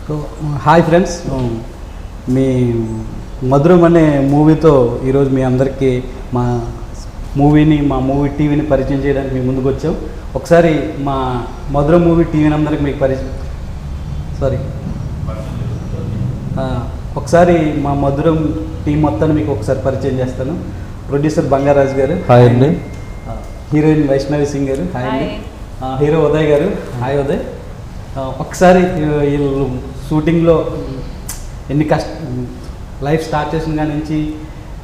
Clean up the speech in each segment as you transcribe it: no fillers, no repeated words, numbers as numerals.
So hi friends, మీ మధురం అనే మూవీతో ఈరోజు మీ అందరికీ మా మూవీ టీవీని పరిచయం చేయడానికి మీ ముందుకు వచ్చాం. ఒకసారి మా మధురం మూవీ టీవీని అందరికి మీకు ఒకసారి మా మధురం టీం మొత్తాన్ని మీకు ఒకసారి పరిచయం చేస్తాను. ప్రొడ్యూసర్ బంగారాజు గారు హాయ్ అండి, హీరోయిన్ వైష్ణవి సింగ్ గారు హాయ్ అండి, హీరో ఉదయ్ గారు హాయ్ ఉదయ్. ఒకసారి వీళ్ళు షూటింగ్లో ఎన్ని లైఫ్ స్టార్ట్ చేసిన కాడి నుంచి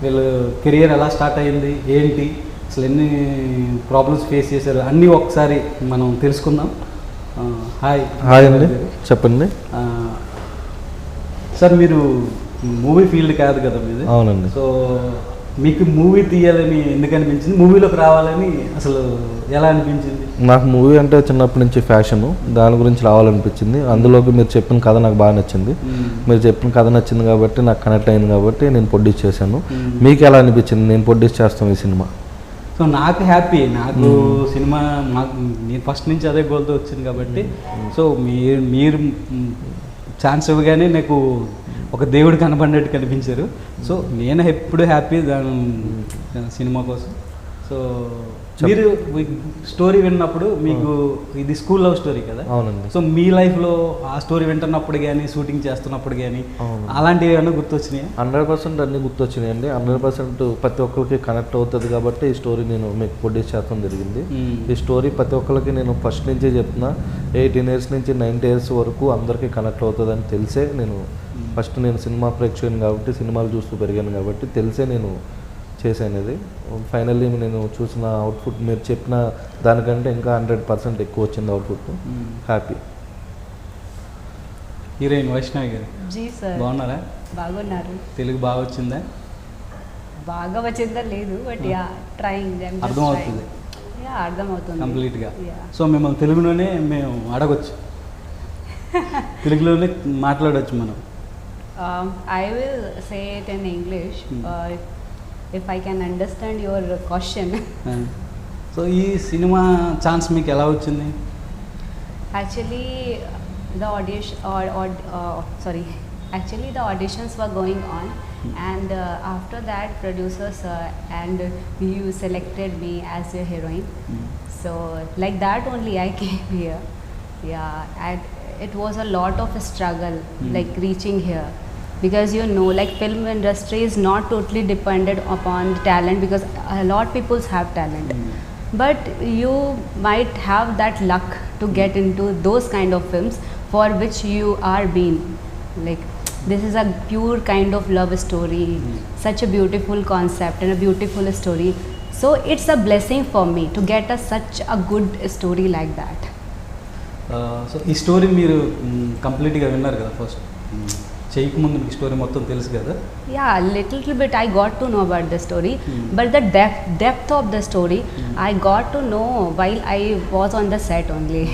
వీళ్ళు కెరియర్ ఎలా స్టార్ట్ అయ్యింది, ఏంటి, అసలు ఎన్ని ప్రాబ్లమ్స్ ఫేస్ చేశారు అన్నీ ఒకసారి మనం తెలుసుకుందాం. హాయ్ హాయ్ అండి, చెప్పండి. సార్ మీరు మూవీ ఫీల్డ్ కాదు కదా మీది? అవునండి. సో మీకు మూవీ తీయాలని ఎందుకు అనిపించింది, మూవీలోకి రావాలని అసలు ఎలా అనిపించింది? నాకు మూవీ అంటే చిన్నప్పటి నుంచి ఫ్యాషను, దాని గురించి రావాలనిపించింది. అందులోకి మీరు చెప్పిన కథ నాకు బాగా నచ్చింది. మీరు చెప్పిన కథ నచ్చింది కాబట్టి నాకు కనెక్ట్ అయింది కాబట్టి నేను ప్రొడ్యూస్ చేశాను. మీకు ఎలా అనిపించింది నేను ప్రొడ్యూస్ చేస్తాను ఈ సినిమా? సో నాకు హ్యాపీ, నాకు సినిమా నేను ఫస్ట్ నుంచి అదే గోల్తో వచ్చింది కాబట్టి సో మీరు ఛాన్స్ ఇవ్వగానే నాకు ఒక దేవుడు కనబడినట్టు కనిపించారు. సో నేను ఎప్పుడు హ్యాపీ సినిమా కోసం. సో మీరు స్టోరీ విన్నప్పుడు మీకు ఇది స్కూల్ లవ్ స్టోరీ కదా? అవునండి. సో మీ లైఫ్లో ఆ స్టోరీ వింటున్నప్పుడు కానీ షూటింగ్ చేస్తున్నప్పుడు కానీ అలాంటివి ఏమైనా గుర్తొచ్చినాయి? 100% అన్నీ గుర్తొచ్చినాయి అండి. 100% ప్రతి ఒక్కరికి కనెక్ట్ అవుతుంది కాబట్టి ఈ స్టోరీ నేను మీకు ప్రొడ్యూస్ చేయడం జరిగింది. ఈ స్టోరీ ప్రతి ఒక్కరికి నేను ఫస్ట్ నుంచే చెప్తున్నా, 18 years నుంచి 90 years వరకు అందరికీ కనెక్ట్ అవుతుంది అని తెలిసే నేను ఫస్ట్ సినిమా ప్రేక్షకుని కాబట్టి సినిమాలు చూస్తూ పెరిగాను కాబట్టి తెలిసే నేను చేశాను. ఫైనల్లీ నేను చూసిన అవుట్పుట్ మీరు చెప్పిన దానికంటే ఇంకా 100% ఎక్కువ వచ్చింది అవుట్పుట్. హ్యాపీ. హీరోయిన్ వైష్ణవి గారు జీ సార్, బాగున్నారా? బాగున్నారు. తెలుగు బాగా వచ్చిందా? బాగా వచ్చిందా లేదు, బట్ యా ట్రైయింగ్. అర్థమవుతుంది? యా అర్థమవుతుంది కంప్లీట్గా. సో మిమ్మల్ని తెలుగులోనే మేము అడగొచ్చు, తెలుగులోనే మాట్లాడవచ్చు మనం. I will say it in English if I can understand your question. So ఈ సినిమా ఛాన్స్ మీకు ఎలా వచ్చింది? Actually the auditions were going on and after that producers and you selected me as a heroine. So like that only I came here. Yeah, and it was a lot of a struggle like reaching here, because you know like film industry is not totally dependent upon the talent, because a lot people have talent, but you might have that luck to get into those kind of films for which you are being like, this is a pure kind of love story, such a beautiful concept and a beautiful story. So it's a blessing for me to get such a good story like that. So ఈ story మీరు కంప్లీట్గా విన్నారు కదా? First చేయకముందు మీకు story మొత్తం తెలుసు కదా? Yeah, little bit I got to know about the story, but the depth of the story I got to know while I was on the set only.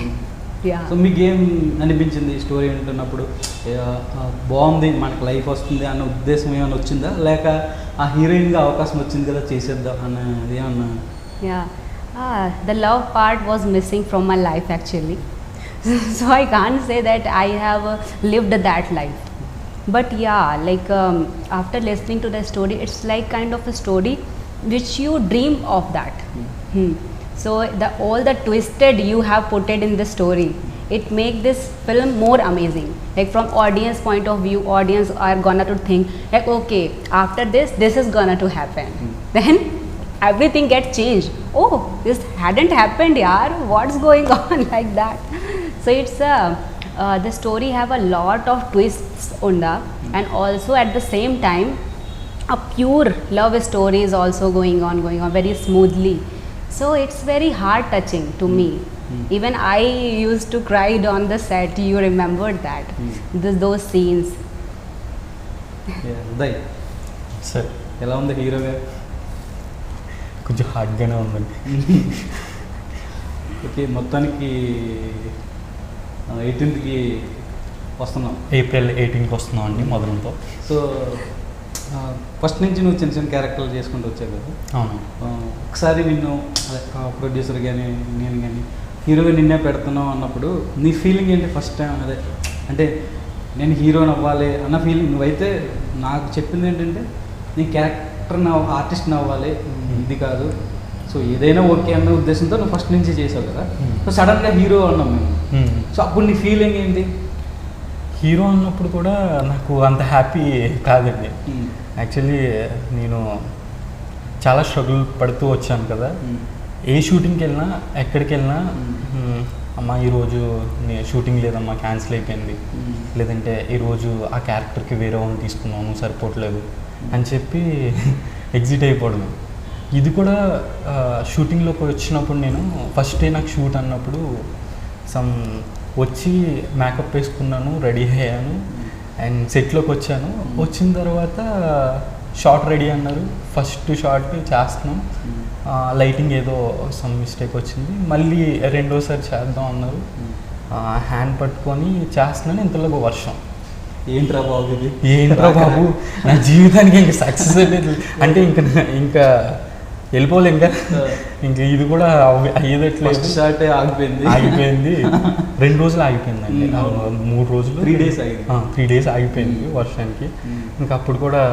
Yeah. So మీకు ఏం అనిపించింది ఈ story వింటున్నప్పుడు? బాగుంది, మనకు లైఫ్ వస్తుంది అన్న ఉద్దేశం ఏమైనా వచ్చిందా, లేక ఆ హీరోయిన్గా అవకాశం వచ్చింది కదా చేసేద్దాం అన్నది ఏమన్నా? Yeah, the love part was missing from my life actually. So I can't say that I have lived that life, but yeah, like after listening to the story, it's like kind of a story which you dream of that. So all the twisted you have put it in the story, it make this film more amazing. Like from audience point of view, audience are gonna to think like, okay, after this is gonna to happen. Then everything gets changed. Oh, this hadn't happened, yaar, what's going on? Like that. So it's the story have a lot of twists unda, and also at the same time a pure love story is also going on very smoothly. So it's very heart touching to me. Even I used to cry on the set. You remembered that those scenes. Uday sir, ఎలా ఉంది హీరోగా? కొంచెం హార్డ్గానే ఉందండి. Okay, మొత్తానికి 18th వస్తున్నాం. April 18th వస్తున్నాం అండి మొదలంతో. So first నుంచి నువ్వు చిన్న చిన్న క్యారెక్టర్లు చేసుకుంటూ వచ్చావు కదా? అవును. ఒకసారి నిన్ను ప్రొడ్యూసర్ కానీ నేను కానీ హీరోగా నిన్నే పెడుతున్నావు అన్నప్పుడు నీ ఫీలింగ్ ఏంటి ఫస్ట్ టైం? అదే అంటే నేను హీరోని అవ్వాలి అన్న ఫీలింగ్. నువ్వైతే నాకు చెప్పింది ఏంటంటే నీ క్యారెక్టర్ ఆర్టిస్ట్ని అవ్వాలి, ఇది కాదు. సో ఏదైనా ఓకే అన్న ఉద్దేశంతో నువ్వు ఫస్ట్ నుంచి చేసావు కదా. సో సడన్గా హీరో అన్నాం మేము. సో అప్పుడు నీ ఫీలింగ్ ఏంటి? హీరో అన్నప్పుడు కూడా నాకు అంత హ్యాపీ కాదండి. యాక్చువల్లీ నేను చాలా స్ట్రగుల్ పడుతూ వచ్చాను కదా. ఏ షూటింగ్కి వెళ్ళినా ఎక్కడికి వెళ్ళినా అమ్మ ఈరోజు షూటింగ్ లేదమ్మా, క్యాన్సిల్ అయిపోయింది, లేదంటే ఈరోజు ఆ క్యారెక్టర్కి వేరే వాళ్ళని తీసుకున్నాము, సరిపోవట్లేదు అని చెప్పి ఎగ్జిట్ అయిపోవడం. ఇది కూడా షూటింగ్లోకి వచ్చినప్పుడు నేను ఫస్ట్ డే నాకు షూట్ అన్నప్పుడు వచ్చి మేకప్ వేసుకున్నాను, రెడీ అయ్యాను అండ్ సెట్లోకి వచ్చాను. వచ్చిన తర్వాత షార్ట్ రెడీ అన్నారు, ఫస్ట్ షార్ట్ చేస్తున్నాం, లైటింగ్ ఏదో సమ్ మిస్టేక్ వచ్చింది, మళ్ళీ రెండోసారి చేద్దాం అన్నారు. హ్యాండ్ పట్టుకొని చేస్తున్నాను, ఇంతలోకి వర్షం. ఏంట్రా బాబు ఇది, ఏంట్రా బాబు నా జీవితానికి ఇంకా సక్సెస్ అనేది అంటే ఇంకా వెళ్ళిపోలే, ఇంకా ఇది కూడా అయ్యేదట్లేదు. షార్ట్ ఆగిపోయింది 2 రోజులు ఆగిపోయిందండి, 3 రోజులు 3 డేస్ ఆగిపోయింది వర్షానికి. ఇంకా అప్పుడు కూడా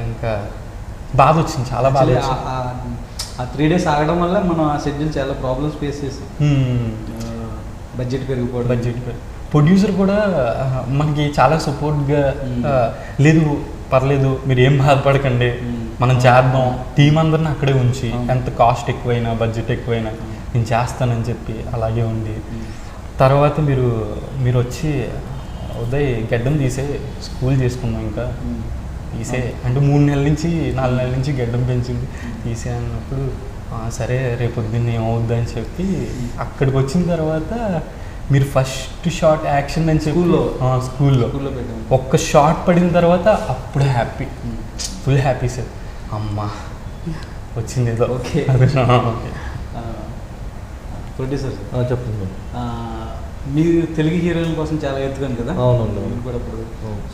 ఇంకా బాధ వచ్చింది, చాలా బాధ వచ్చింది. ఆ 3 days ఆగడం వల్ల మనం ఆ షెడ్యూల్ చాలా ప్రాబ్లమ్స్ ఫేస్ చేసాం. బడ్జెట్ పెరిగిపోవడం. ప్రొడ్యూసర్ కూడా మనకి చాలా సపోర్ట్గా, లేదు పర్లేదు మీరు ఏం బాధపడకండి, మనం చేద్దాం, టీం అందరిని అక్కడే ఉంచి ఎంత కాస్ట్ ఎక్కువైనా బడ్జెట్ ఎక్కువైనా నేను చేస్తానని చెప్పి అలాగే ఉంది. తర్వాత మీరు వచ్చి ఉదయ్ గడ్డం తీసే స్కూల్ చేసుకున్నాం, ఇంకా తీసే అంటే 3 నెలల నుంచి 4 నెలల నుంచి గడ్డం పెంచింది, తీసే అన్నప్పుడు సరే రేపొద్దున్న ఏమవుద్ది అని చెప్పి అక్కడికి వచ్చిన తర్వాత మీరు ఫస్ట్ షాట్ యాక్షన్ అని చెప్పి స్కూల్లో ఒక్క షాట్ పడిన తర్వాత అప్పుడు హ్యాపీ, ఫుల్ హ్యాపీ సార్. అమ్మా వచ్చింది ఏదో. ఓకే ప్రొడ్యూసర్ చెప్పండి. మీరు తెలుగు హీరోయిన్ కోసం చాలా ఎత్తుకాను కదా. అవునండి. మీరు కూడా ఇప్పుడు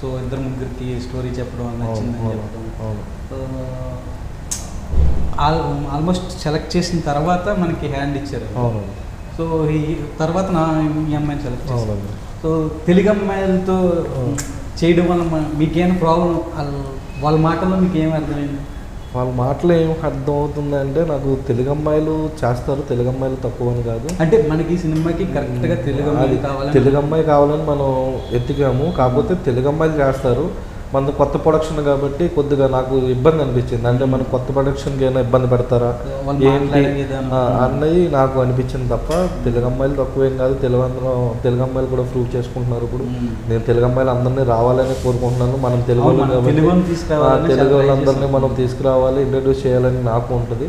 సో 2-3కి స్టోరీ చెప్పడం నచ్చిందని చెప్పడం, ఆల్మోస్ట్ సెలెక్ట్ చేసిన తర్వాత మనకి హ్యాండ్ ఇచ్చారు. సో ఈ తర్వాత ఈ అమ్మాయిని సెలెక్ట్ చేశాను. సో తెలుగు అమ్మాయిలతో చేయడం వల్ల మీకేమైనా ప్రాబ్లం, వాళ్ళ మాటల్లో మీకు ఏం అర్థమైంది? వాళ్ళ మాటలు ఏం అర్థం అవుతుందంటే, నాకు తెలుగు అమ్మాయిలు చేస్తారు, తెలుగు అమ్మాయిలు తక్కువ అని కాదు. అంటే మనకి ఈ సినిమాకి కరెక్ట్గా తెలుగు అమ్మాయి కావాలి, తెలుగు అమ్మాయి కావాలని మనం ఎత్తికాము. కాకపోతే తెలుగు అమ్మాయిలు చేస్తారు, మన కొత్త ప్రొడక్షన్ కాబట్టి కొద్దిగా నాకు ఇబ్బంది అనిపించింది. అంటే మన కొత్త ప్రొడక్షన్కి ఏమైనా ఇబ్బంది పెడతారా ఏంటి అన్నది నాకు అనిపించింది తప్ప తెలుగు అమ్మాయిలు తక్కువేం కాదు. తెలుగు అమ్మాయిలు కూడా ప్రూవ్ చేసుకుంటున్నారు. ఇప్పుడు నేను తెలుగు అమ్మాయిలు అందరినీ రావాలని కోరుకుంటున్నాను. మనం తెలుగు వాళ్ళు కాబట్టి తెలుగు వాళ్ళందరినీ మనం తీసుకురావాలి, ఇంట్రడ్యూస్ చేయాలని నాకు ఉంటుంది.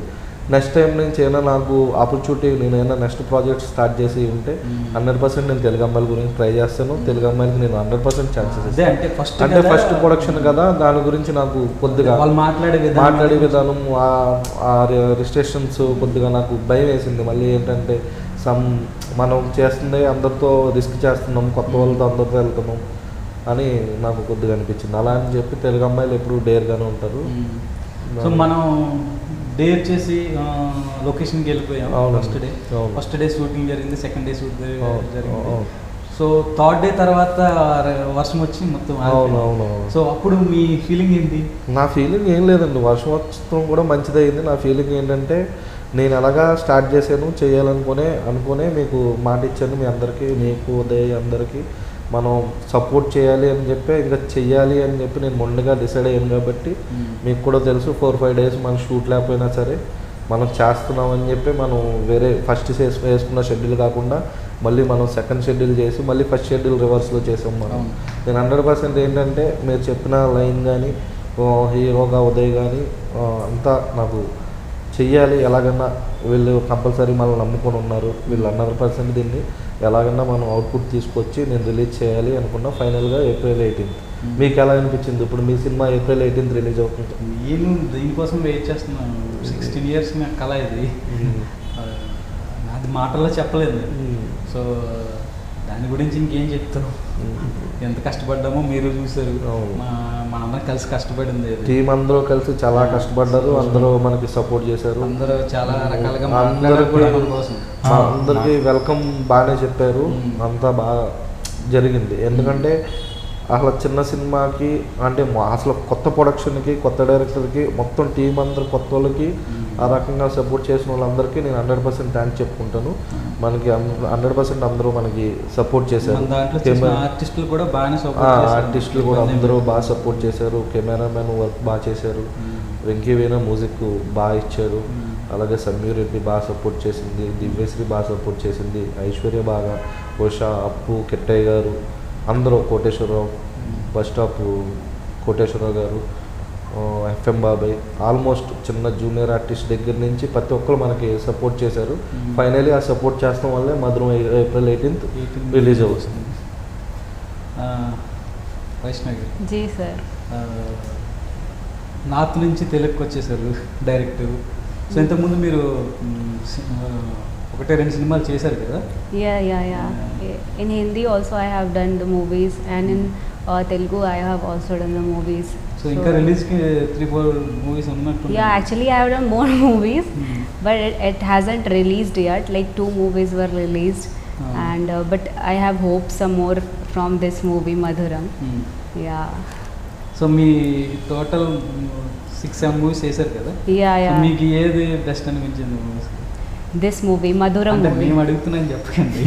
నెక్స్ట్ టైం నుంచి ఏమైనా నాకు ఆపర్చునిటీ, నేను ఏమైనా నెక్స్ట్ ప్రాజెక్ట్ స్టార్ట్ చేసి ఉంటే 100% నేను తెలుగు అమ్మాయిల గురించి ట్రై చేస్తాను. తెలుగు అమ్మాయిలకి నేను 100% ఛాన్సెస్ ఇస్తాను. అంటే ఫస్ట్ ప్రొడక్షన్ కదా, దాని గురించి నాకు కొద్దిగా మాట్లాడే విధానం, ఆ రిస్ట్రిక్షన్స్ కొద్దిగా నాకు భయం వేసింది. మళ్ళీ ఏంటంటే మనం చేస్తుంది అందరితో రిస్క్ చేస్తున్నాం, కొత్త వాళ్ళతో అందరితో వెళ్తున్నాం అని నాకు కొద్దిగా అనిపించింది. అలా అని చెప్పి తెలుగు అమ్మాయిలు ఎప్పుడు డేర్గానే ఉంటారు. సో మనం డేర్ చేసి లొకేషన్కి వెళ్ళిపోయాం. ఫస్ట్ డే షూటింగ్ జరిగింది, సెకండ్ డే షూట్ జరిగింది. సో థర్డ్ డే తర్వాత వర్షం వచ్చి మొత్తం. సో అప్పుడు మీ ఫీలింగ్ ఏంటి? నా ఫీలింగ్ ఏం లేదండి, వర్షం వచ్చడం కూడా మంచిదయింది. నా ఫీలింగ్ ఏంటంటే, నేను అలాగా స్టార్ట్ చేశాను, చేయాలనుకునే మీకు మాట ఇచ్చాను మీ అందరికీ, మీకు ఉదయ్ అందరికీ మనం సపోర్ట్ చేయాలి అని చెప్పి, ఇంకా చెయ్యాలి అని చెప్పి నేను మొండిగా డిసైడ్ అయ్యాను. కాబట్టి మీకు కూడా తెలుసు 4-5 days మనం షూట్ లేకపోయినా సరే మనం చేస్తున్నాం అని చెప్పి మనం వేరే ఫస్ట్ వేసుకున్న షెడ్యూల్ కాకుండా మళ్ళీ మనం సెకండ్ షెడ్యూల్ చేసి మళ్ళీ ఫస్ట్ షెడ్యూల్ రివర్స్లో చేసాం మనం. నేను 100% ఏంటంటే మీరు చెప్పిన లైన్ కానీ హీరోగా ఉదయ్ కానీ అంతా నాకు చెయ్యాలి, ఎలాగన్నా వీళ్ళు కంపల్సరీ మనల్ని నమ్ముకొని ఉన్నారు, వీళ్ళు 100% దీన్ని ఎలాగన్నా మనం అవుట్పుట్ తీసుకొచ్చి నేను రిలీజ్ చేయాలి అనుకున్నా. ఫైనల్గా April 18th. మీకు ఎలా అనిపించింది? ఇప్పుడు మీ సినిమా April 18th రిలీజ్ అవుతుంది. నేను దీనికోసం వెయిట్ చేస్తున్నాను, 16 years నా కళ ఇది. అది మాటల్లో చెప్పలేదు. సో దాని గురించి ఇంకేం చెప్తాను, ఎంత కష్టపడ్డామో మీరు చూసారు. మనందరం కలిసి కష్టపడింది, టీం అందరూ కలిసి చాలా కష్టపడ్డారు, అందరూ మనకి సపోర్ట్ చేశారు, అందరూ చాలా రకాలుగా అందరికీ వెల్కమ్ బాగానే చెప్పారు, అంతా బాగా జరిగింది. ఎందుకంటే అసలు చిన్న సినిమాకి అంటే అసలు కొత్త ప్రొడక్షన్కి కొత్త డైరెక్టర్కి మొత్తం టీం అందరు కొత్త వాళ్ళకి ఆ రకంగా సపోర్ట్ చేసిన వాళ్ళందరికీ నేను 100% థ్యాంక్స్ చెప్పుకుంటాను. మనకి 100% అందరూ మనకి సపోర్ట్ చేశారు. మన దాంట్లో చేసిన ఆర్టిస్టులు కూడా బాగానే సపోర్ట్ చేశారు. ఆర్టిస్టులు కూడా అందరూ బాగా సపోర్ట్ చేశారు. కెమెరామెన్ వర్క్ బాగా చేశారు. వెంకీ వీణ మ్యూజిక్ బాగా ఇచ్చారు. అలాగే సమీర్ రెడ్డి బాగా సపోర్ట్ చేసింది. దివ్యశ్రీ బాగా సపోర్ట్ చేసింది. ఐశ్వర్య బాగా, ఉషా, అప్పు, కెట్టయ్య గారు, అందరూ, కోటేశ్వరరావు, బస్ స్టాప్ కోటేశ్వరరావు గారు, ఎఫ్ఎం బాబాయ్, ఆల్మోస్ట్ చిన్న జూనియర్ ఆర్టిస్ట్ దగ్గర నుంచి ప్రతి ఒక్కరు మనకి సపోర్ట్ చేశారు. ఫైనలీ ఆ సపోర్ట్ చేస్తాం వల్లే మధురం April 18th రిలీజ్ అవుతుంది. వైష్ణవి जी सर. నార్త్ నుంచి తెలుగుకి వచ్చేసారు డైరెక్ట్. సో ఇంతకుముందు మీరు 1-2 సినిమాలు చేశారు కదా? Yeah. In Hindi also I have done the movies, and in Telugu I have also done the movies. So ఇంకా రిలీజ్కి 3-4 మూవీస్ ఉన్నట్టు? Yeah, actually I have done more movies, but it hasn't released yet. Like 2 movies were released, and but I have hoped some more from this movie Madhuram. Yeah. So me total 6-7 movies చేశారు కదా? Yeah. So మీకు ఏది best అనిపించింది movies? This movie Madhuram అంటే movie. మేము అడుగుతున్నాను చెప్పకండి.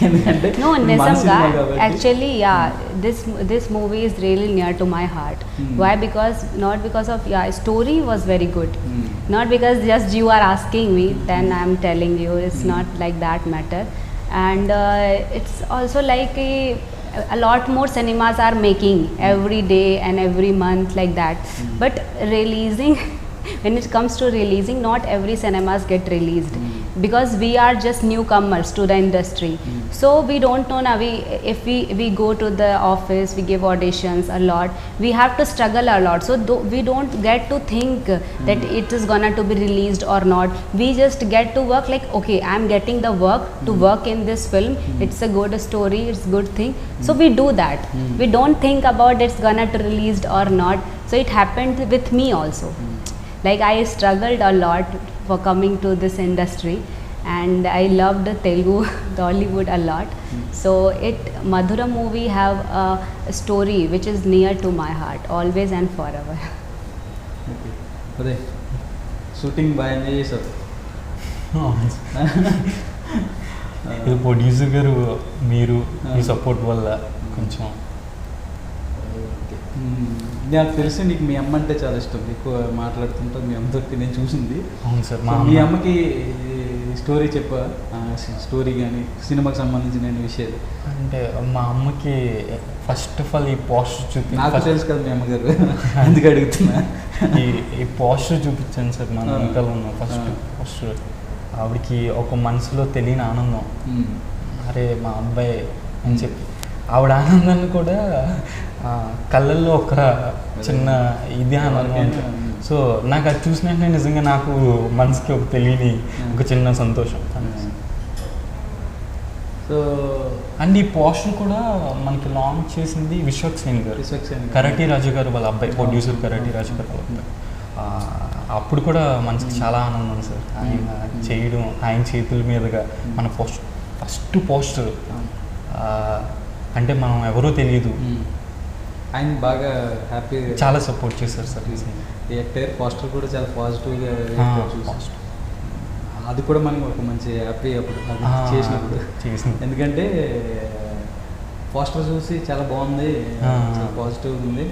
ఎందుకంటే No, మన Nisam సినిమా guy. కాబట్టి. Actually, yeah, this movie is really near to my heart. Why? Because not because of story was very good. Not because just you are asking me, then I'm telling you. It's not like that matter. And it's also like a lot more cinemas are making every day and every month like that. But releasing. When it comes to releasing, not every cinemas get released, because we are just newcomers to the industry. So we don't know now. If we go to the office, we give auditions a lot. We have to struggle a lot. So we don't get to think that it is gonna to be released or not. We just get to work like, okay, I'm getting the work to work in this film. It's a good story. It's good thing. So we do that. We don't think about it's gonna to released or not. So it happened with me also. Like I struggled a lot for coming to this industry, and I loved Telugu, Tollywood a lot. So Madhuram movie have a story which is near to my heart, always and forever. Okay, అదే shooting బాగా enjoy చేశారు. ఇది producer గారు మీరు మీ support వల్ల కొంచెం. నాకు తెలిసి నీకు మీ అమ్మ అంటే చాలా ఇష్టం, ఎక్కువ మాట్లాడుతుంటా మీ అమ్మతోటి నేను చూసింది. అవును సార్. మీ అమ్మకి స్టోరీ చెప్పా, స్టోరీ కానీ సినిమాకి సంబంధించిన విషయాలు. అంటే మా అమ్మకి ఫస్ట్ ఆఫ్ ఆల్ ఈ పోస్టర్ నాకు తెలుసు కదా మీ అమ్మగారు, అందుకు అడుగుతున్నా. ఈ పోస్టర్ చూపించాను సార్, మన వెనకాల ఉన్న ఫస్ట్ పోస్టర్. ఆవిడకి ఒక మనసులో తెలియని ఆనందం, అరే మా అబ్బాయి అని చెప్పి. ఆవిడ ఆనందాన్ని కూడా కళ్ళల్లో ఒక చిన్న ఇది ఆనందం. సో నాకు అది చూసినట్టే నిజంగా నాకు మనసుకి ఒక తెలియని ఒక చిన్న సంతోషం. సో అండ్ ఈ పోస్టర్ కూడా మనకి లాంచ్ చేసింది విశ్వక్ సేన్ గారు, కరాటీ రాజు గారు వాళ్ళ అబ్బాయి, ప్రొడ్యూసర్ కరాటీ రాజు గారు వాళ్ళ అబ్బాయి. అప్పుడు కూడా మనసుకి చాలా ఆనందం సార్, ఆయన చేయడం, ఆయన చేతుల మీదుగా మన ఫస్ట్ పోస్టర్. అంటే మనం ఎవరో తెలియదు, ఆయన బాగా హ్యాపీ, చాలా సపోర్ట్ చేశారు సార్. ఈ ఎంటైర్ పోస్టర్ కూడా చాలా పాజిటివ్గా చూసి, అది కూడా మనకి ఒక మంచి హ్యాపీ అప్పుడు చేసినప్పుడు. ఎందుకంటే పోస్టర్ చూసి చాలా బాగుంది, చాలా పాజిటివ్గా ఉంది,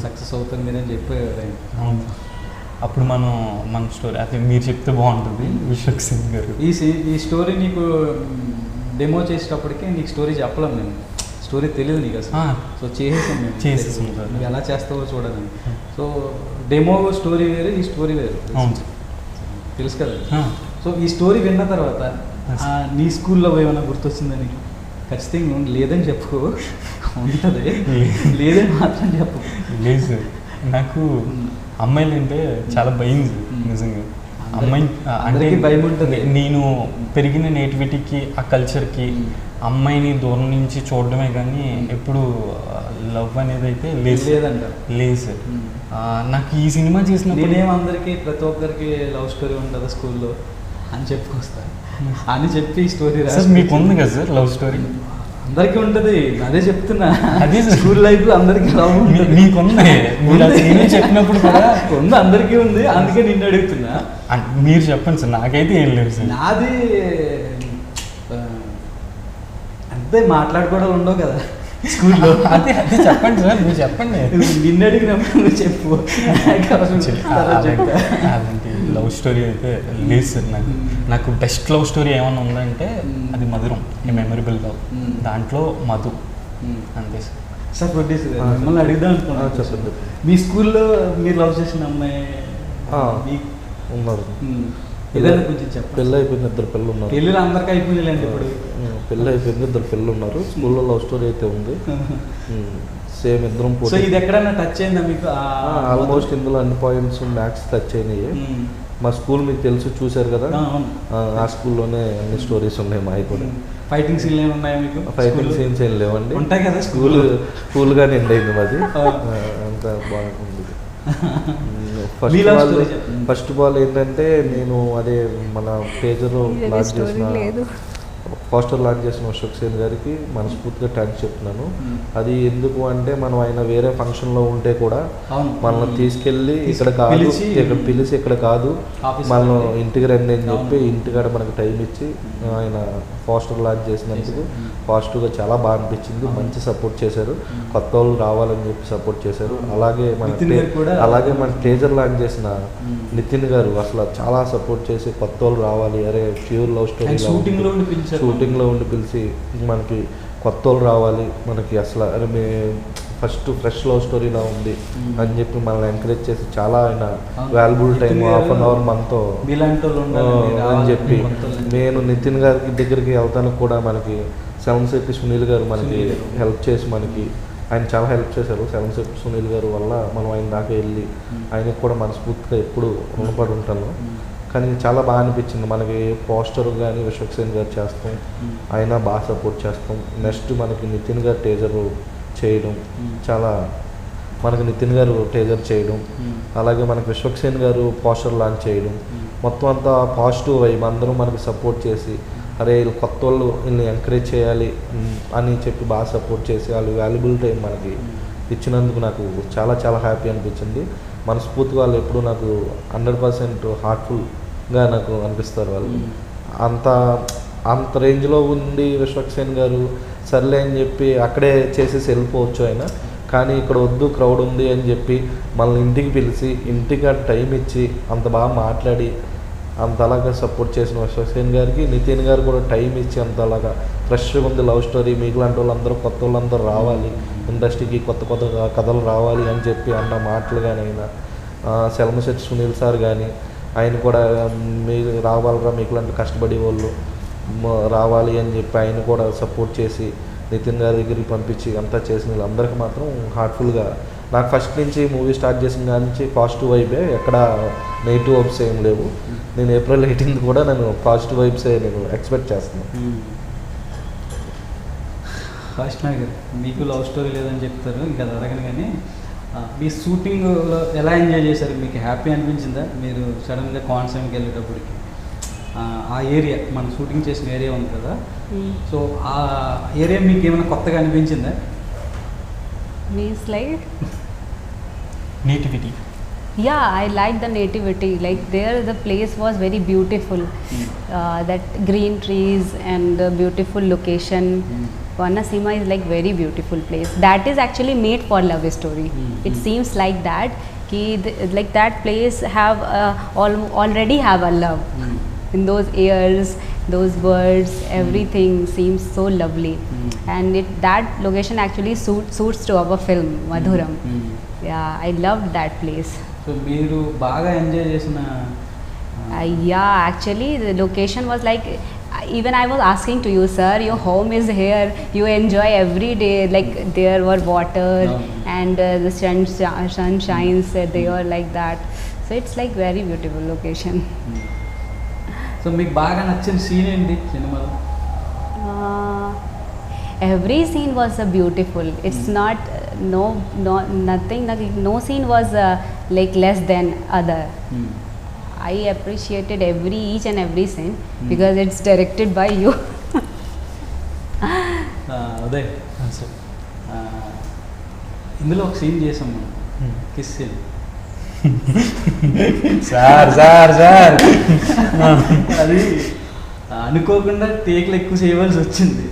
సక్సెస్ అవుతుంది మీరు అని చెప్పారు ఆయన. అప్పుడు మన స్టోరీ అది మీరు చెప్తే బాగుంటుంది. విశ్వక్ సింగ్ గారు ఈ స్టోరీ నీకు డెమో చేసేటప్పటికి నీకు స్టోరీ చెప్పలేము, నేను స్టోరీ తెలియదు నీకు అసలు. సో చేసేసాం నువ్వు ఎలా చేస్తావో చూడాలని. సో డెమో స్టోరీ వేరు, ఈ స్టోరీ వేరు, తెలుసు కదా. సో ఈ స్టోరీ విన్న తర్వాత నీ స్కూల్లో ఏమైనా గుర్తొచ్చిందని? ఖచ్చితంగా లేదని చెప్పుకో, ఉంటుంది, లేదని మాత్రం చెప్పు. లేదు సార్, నాకు అమ్మాయిలు అంటే చాలా భయం నిజంగా. అమ్మాయి అంటే భయం ఉంటుంది. నేను పెరిగిన నేటివిటీకి, ఆ కల్చర్కి అమ్మాయిని దూరం నుంచి చూడడమే కానీ ఎప్పుడు లవ్ అనేది అయితే లేదంట. లేదు సార్. నాకు ఈ సినిమా చేసినప్పుడు అందరికీ ప్రతి ఒక్కరికి లవ్ స్టోరీ ఉంటుంది స్కూల్లో అని చెప్పుకొస్తా అని చెప్పి స్టోరీ సార్. మీకు ఉంది కదా సార్ లవ్ స్టోరీ? అందరికీ ఉంటుంది, అదే చెప్తున్నా. అది స్కూల్ లైఫ్ లో అందరికీ లవ్ ఉంటుంది. మీకుంది, మీరు అసలు ఏమీ చెప్పినప్పుడు కూడా ఉంది, అందరికీ ఉంది, అందుకే నిన్ను అడుగుతున్నా. మీరు చెప్పండి సార్, నాకైతే ఏం లేదు సార్. నాది అంతే, మాట్లాడుకోవడం ఉండవు కదా స్కూల్లో. అదే అదే చెప్పండి సార్, మీరు చెప్పండి. నిన్ను అడిగినప్పుడు నువ్వు చెప్పు. అలాంటి లవ్ స్టోరీ అయితే లేదు సార్. నాకు బెస్ట్ లవ్ స్టోరీ ఏమన్నా ఉందంటే అది మధురం, ఏ మెమరబుల్ లవ్. దాంట్లో మధు అంతే సార్. సార్ ప్రొడ్యూసర్ మిమ్మల్ని అడుగుదాం అనుకున్నా. చెప్పండి. మీ స్కూల్లో మీరు లవ్ చేసిన అమ్మాయి ఉన్నారు. ఏదైనా కొంచెం చెప్పండి. పెళ్ళి అయిపోయింది, 2 పిల్లలు ఉన్నారు. పెళ్ళిళ్ళు అందరికీ అయిపోయిందండి ఇప్పుడు. పెళ్ళి అయిపోయింది, 2 పిల్లలు ఉన్నారు. స్కూల్లో లవ్ స్టోరీ అయితే ఉంది. సేమ్ ఇద్దరం సో ఇది ఎక్కడైనా టచ్ అయిందా మీకు? ఆల్మోస్ట్ ఇందులో అన్ని పాయింట్స్ మ్యాథ్స్ టచ్ అయినాయి. మా స్కూల్ మీకు తెలుసు, చూశారు కదా, ఆ స్కూల్లోనే అన్ని స్టోరీస్ ఉన్నాయి మావి కూడా. ఫైటింగ్ సీన్లు ఏమి ఉన్నాయా మీకు? ఫైటింగ్ సీన్స్ ఏం లేవండి, ఉంటాయి కదా. స్కూల్గా నిండి అయింది మాది. అంత బాగుంది. ఫస్ట్ ఆఫ్ ఆల్ ఏంటంటే, నేను అదే మన పేజర్ లాంచ్ చేసిన పోస్టర్ లాంచ్ చేసిన అశోక్ సేన్ గారికి మనస్ఫూర్తిగా థ్యాంక్స్ చెప్తున్నాను. అది ఎందుకు అంటే, మనం ఆయన వేరే ఫంక్షన్లో ఉంటే కూడా మనల్ని తీసుకెళ్ళి ఇక్కడ కాదు, ఇక్కడ పిలిచి ఇక్కడ కాదు, మనం ఇంటికి రండి అని చెప్పి ఇంటికాడ మనకు టైం ఇచ్చి ఆయన పోస్టర్ లాంచ్ చేసినందుకు పాజిటివ్గా చాలా బాగా అనిపించింది. మంచి సపోర్ట్ చేశారు, కొత్త వాళ్ళు రావాలని చెప్పి సపోర్ట్ చేశారు. అలాగే మన టీజర్ లాంచ్ చేసిన నితిన్ గారు అసలు చాలా సపోర్ట్ చేసి కొత్త వాళ్ళు రావాలి, అరే ప్యూర్ లవ్ స్టోరీ షూటింగ్లో ఉండి పిలిచి మనకి కొత్త వాళ్ళు రావాలి, మనకి అసలు అరే మీ ఫస్ట్ ఫ్రెష్ లవ్ స్టోరీలా ఉంది అని చెప్పి మనల్ని ఎంకరేజ్ చేసి చాలా ఆయన వాల్యుబుల్ టైం ½ మనతో అని చెప్పి, నేను నితిన్ గారికి దగ్గరికి వెళ్తానికి కూడా మనకి సెవెన్శెట్టి సునీల్ గారు మనకి హెల్ప్ చేసి మనకి ఆయన చాలా హెల్ప్ చేశారు. సెవెన్శెట్టి సునీల్ గారు వల్ల మనం ఆయన దాకా వెళ్ళి ఆయనకు కూడా మనస్ఫూర్తిగా ఎప్పుడు రుణపడి ఉంటాను. కానీ చాలా బాగా అనిపించింది. మనకి పోస్టర్ కానీ అశోక్ సేన్ గారు చేస్తాం, ఆయన బాగా సపోర్ట్ చేస్తాం. నెక్స్ట్ మనకి నితిన్ గారు టేజర్ చేయడం, చాలా మనకి నితిన్ గారు టేజర్ చేయడం, అలాగే మనకి అశోక్ సేన్ గారు పోస్టర్ లాంచ్ చేయడం, మొత్తం అంతా పాజిటివ్ వైబ్. అందరూ మనకి సపోర్ట్ చేసి అరే వీళ్ళు కొత్త వాళ్ళు వీళ్ళని ఎంకరేజ్ చేయాలి అని చెప్పి బాగా సపోర్ట్ చేసి వాళ్ళు వాల్యుబుల్ టైం మనకి ఇచ్చినందుకు నాకు చాలా చాలా హ్యాపీ అనిపించింది. మనస్ఫూర్తిగా వాళ్ళు ఎప్పుడు నాకు 100% హార్ట్ఫుల్గా నాకు అనిపిస్తారు. వాళ్ళు అంత రేంజ్లో ఉండి అశోక్ సేన్ గారు సర్లే అని చెప్పి అక్కడే చేసేసి వెళ్ళిపోవచ్చు ఆయన, కానీ ఇక్కడ వద్దు క్రౌడ్ ఉంది అని చెప్పి మనల్ని ఇంటికి పిలిచి ఇంటికి టైం ఇచ్చి అంత బాగా మాట్లాడి అంతలాగా సపోర్ట్ చేసిన అశోక్ సేన్ గారికి, నితిన్ గారు కూడా టైం ఇచ్చి అంతలాగా ఫ్రెష్గా ఉంది లవ్ స్టోరీ, మీకులాంటి వాళ్ళందరూ కొత్త వాళ్ళందరూ రావాలి ఇండస్ట్రీకి, కొత్త కొత్త కథలు రావాలి అని చెప్పి అన్న మాటలు కానీ అయినా సెల్మశెట్టి సునీల్ సార్ కానీ ఆయన కూడా మీరు రావాలరా మీకులాంటి కష్టపడే వాళ్ళు రావాలి అని చెప్పి ఆయన కూడా సపోర్ట్ చేసి నితిన్ గారి దగ్గరికి పంపించి అంతా చేసిన వీళ్ళందరికీ మాత్రం హార్ట్ఫుల్గా నాకు ఫస్ట్ నుంచి మూవీ స్టార్ట్ చేసిన దాని నుంచి పాజిటివ్ వైబే, ఎక్కడ నెగిటివ్ వైబ్స్ ఏం లేవు. నేను April 18th కూడా నేను పాజిటివ్ వైబ్సే నేను ఎక్స్పెక్ట్ చేస్తున్నాను. ఫస్ట్ గారు మీకు లవ్ స్టోరీ లేదని చెప్తారు, ఇంకా అడగను. కానీ మీ షూటింగ్లో ఎలా ఎంజాయ్ చేశారు? మీకు హ్యాపీ అనిపించిందా మీరు సడన్గా కోనసీమకి వెళ్ళేటప్పటికి? ఆ ఏరియా మన షూటింగ్ చేసిన ఏరియా ఉంది కదా, సో ఆ ఏరియా మీకు ఏమైనా కొత్తగా అనిపించిందా? Means like nativity. Yeah, I like the nativity. Like there, the place was very beautiful. That green trees and the beautiful location. Konaseema is like very beautiful place. That is actually made for love story. It seems like that. Like that place have already have a love. In those airs, those birds, everything seems so lovely. And that location actually suits to our film Madhuram. Yeah, I loved that place. So మీరు బాగా enjoy చేసిన? Yeah, actually the location was like, even I was asking to you, sir, your home is here, you enjoy every day, like there were water and the sun shines there like that. So it's like very beautiful location. So మీకు బాగా నచ్చిన scene ఏంటి సినిమాలో? Every scene was beautiful. It's not nothing. No scene was like less than other. I appreciated each and every scene because it's directed by you. Uday sir ఆ, ఇందులో ఒక scene చేసాం మనం, kiss scene. Sir sir sir అది అనుకోకుండా టేక్లు ఎక్కువ చేయవలసి వచ్చింది.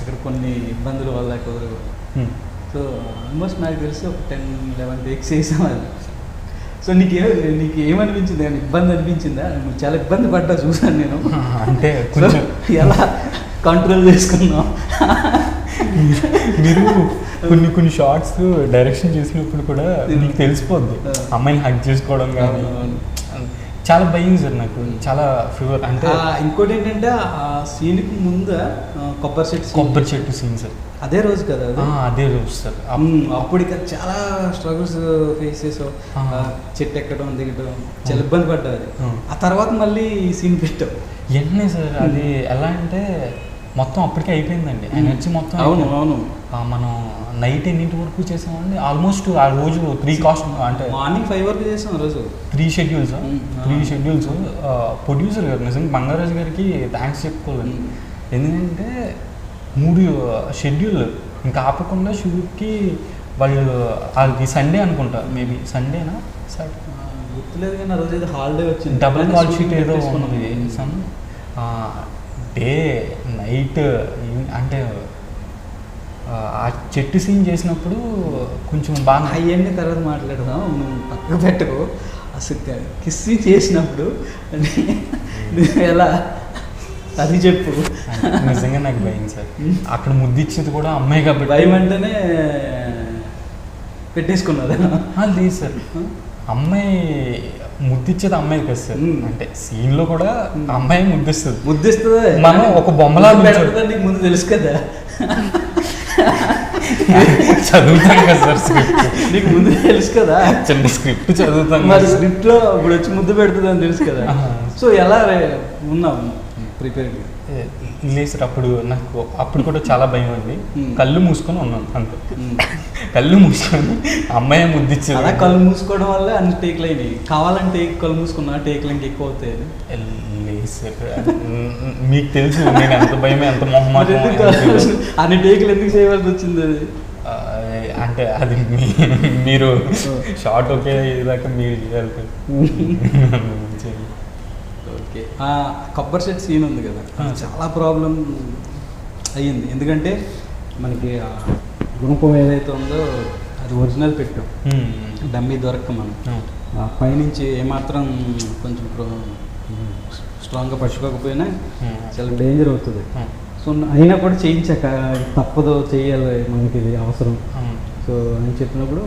అక్కడ కొన్ని ఇబ్బందుల వల్ల కుదరదు. సో ఆల్మోస్ట్ నాకు తెలిసి ఒక 10-11 టేక్స్ చేసాం అది. సో నీకు ఏమనిపించింది, కానీ ఇబ్బంది అనిపించిందా? నువ్వు చాలా ఇబ్బంది పడ్డా చూసాను నేను. అంటే సో కొంచెం ఎలా కంట్రోల్ చేసుకున్నావు? మీరు కొన్ని షార్ట్స్ డైరెక్షన్ చేసినప్పుడు కూడా మీకు తెలిసిపోద్ది, అమ్మాయిని హక్ చేసుకోవడం కానీ చాలా భయం సార్ నాకు, చాలా ఫీవర్. అంటే ఇంకోటి ఏంటంటే ఆ సీన్కి ముందు కొబ్బరి చెట్టు సీన్ సార్, అదే రోజు కదా అది? అదే రోజు సార్. అప్పుడు ఇక చాలా స్ట్రగుల్స్ ఫేస్ చేసావు. ఆ. చెట్టు ఎక్కడం దిగడం చాలా ఇబ్బంది పడ్డాది. ఆ. ఆ తర్వాత మళ్ళీ ఈ సీన్ పెట్టావు. వెంటనే సార్ అది ఎలా అంటే మొత్తం అప్పటికే అయిపోయిందండి, ఎనర్జీ మొత్తం అవును అయిపోయింది. అవును. మనం నైట్ ఎన్నింటి వరకు చేసామండి, ఆల్మోస్ట్ ఆ రోజు 3 కాస్ట్ అంటే మార్నింగ్ 5 వరకు చేసాం ఆ రోజు. 3 షెడ్యూల్స్. Mm. 3 షెడ్యూల్స్. ప్రొడ్యూసర్ గారు నిజంగా బంగారాజు గారికి థ్యాంక్స్ చెప్పుకోవాలి. ఎందుకంటే 3 షెడ్యూల్ ఇంకా ఆపకుండా షూట్కి వాళ్ళు, అది సండే అనుకుంటా, మేబీ సండేనా సాటర్డే గుర్తులేదు కానీ ఆ రోజు ఏదో హాలిడే వచ్చింది. డబుల్ కాల్ షీట్ ఏదో పెట్టేసుకున్నాం. ఉన్నది సమ్ డే నైట్. అంటే ఆ చెట్టు సీన్ చేసినప్పుడు కొంచెం బాగా అవన్నీ తర్వాత మాట్లాడదాం, నువ్వు పక్కకు పెట్టుకో. అసలు కిస్సీ చేసినప్పుడు నువ్వు ఎలా, అది చెప్పు. నిజంగా నాకు భయం సార్. అక్కడ ముద్దిచ్చేది కూడా అమ్మాయి కాబట్టి భయం అంటేనే పెట్టేసుకున్నదా? లేదు సార్, అమ్మాయి ముద్దిచ్చేది అమ్మాయి కదా సార్. అంటే సీన్లో కూడా అమ్మాయి ముద్దిస్తుంది. ముద్దిస్తుంది. మనం ఒక బొమ్మలా పెడతా, నీకు ముందు తెలుసు కదా. చదువుతాం కదా సార్ స్క్రిప్ట్, నీకు ముందు తెలుసు కదా. చిన్న స్క్రిప్ట్ చదువుతాం మరి స్క్రిప్ట్ లో ఇప్పుడు వచ్చి ముద్దు పెడుతుంది అని తెలుసు కదా. సో ఎలా ఉన్నావు ప్రిపేర్డ్? లేదు సార్, అప్పుడు కూడా చాలా భయం అండి. కళ్ళు మూసుకొని ఉన్నాను అంతే. కళ్ళు మూసుకొని అమ్మాయి అలా ముద్దిచ్చేది. కళ్ళు మూసుకోవడం వల్ల అన్ని టేక్లు అయినాయి. కావాలంటే కళ్ళు మూసుకున్నా టేక్లు ఇంకా ఎక్కువ అవుతాయి. లేదు సార్, మీకు తెలుసు నేను ఎంత భయమే, ఎంత మరి మొహమాటం. ఎందుకు అన్ని టేక్లు ఎందుకు చేయవలసి వచ్చింది అది? అంటే అది మీరు షార్ట్ ఒకే దాకా మీరు చేయాలి. ఓకే. కొబ్బరి సెట్ సీన్ ఉంది కదా, చాలా ప్రాబ్లం అయ్యింది. ఎందుకంటే మనకి ఆ గుణపం ఏదైతే ఉందో అది ఒరిజినల్ పెట్టాం, డమ్మీ దొరక్క మనం పైనుంచి ఏమాత్రం కొంచెం స్ట్రాంగ్గా పట్టుకోకపోయినా చాలా డేంజర్ అవుతుంది. సో అయినా కూడా చేయించాక తప్పదు, చేయాలి, మనకి ఇది అవసరం. సో అని చెప్పినప్పుడు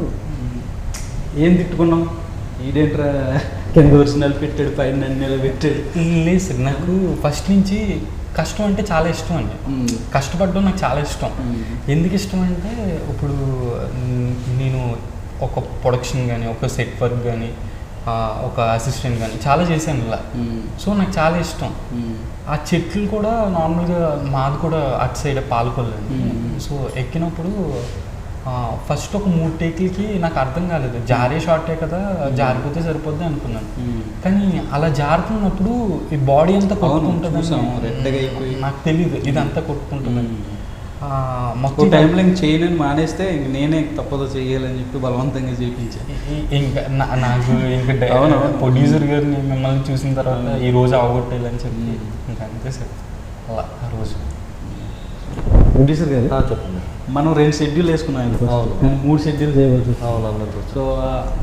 ఏం తిట్టుకున్నాం, ఈడేంట్రా కింద ఒరిజినల్ పెట్టాడు పైన నన్ను పెట్టాడు. లేదు సార్, నాకు ఫస్ట్ నుంచి కష్టం అంటే చాలా ఇష్టం అండి. కష్టపడడం నాకు చాలా ఇష్టం. ఎందుకు ఇష్టం అంటే ఇప్పుడు నేను ఒక ప్రొడక్షన్ కానీ, ఒక సెట్ వర్క్ కానీ, ఒక అసిస్టెంట్ కానీ చాలా చేశాను ఇలా. సో నాకు చాలా ఇష్టం. ఆ చెట్లు కూడా నార్మల్గా మాది కూడా అటు సైడ్ పాలకొల్లండి. సో ఎక్కినప్పుడు ఫస్ట్ ఒక 3 టేక్లకి నాకు అర్థం కాలేదు, జారే షార్టే కదా, జారిపోతే సరిపోద్ది అనుకున్నాను. కానీ అలా జారుతున్నప్పుడు ఈ బాడీ అంతా కొట్టుకుంటుంది, నాకు తెలియదు ఇదంతా కొట్టుకుంటుందని. మొత్తం టైంలో ఇంక చేయలేని మానేస్తే ఇంక నేనే తప్పదో చేయాలని చెప్పి బలవంతంగా చేయించాను. ఇంకా నాకు ఇంకా ప్రొడ్యూసర్ గారిని మిమ్మల్ని చూసిన తర్వాత ఈ రోజు అవగొట్టేయాలని చెప్పి ఇంకా అంతే సార్. అలా ఆ రోజు ప్రొడ్యూసర్ గారు చెప్పండి. మనం 2 షెడ్యూల్ వేసుకున్నాం, 3 షెడ్యూల్ చేయవచ్చు. అవును. సో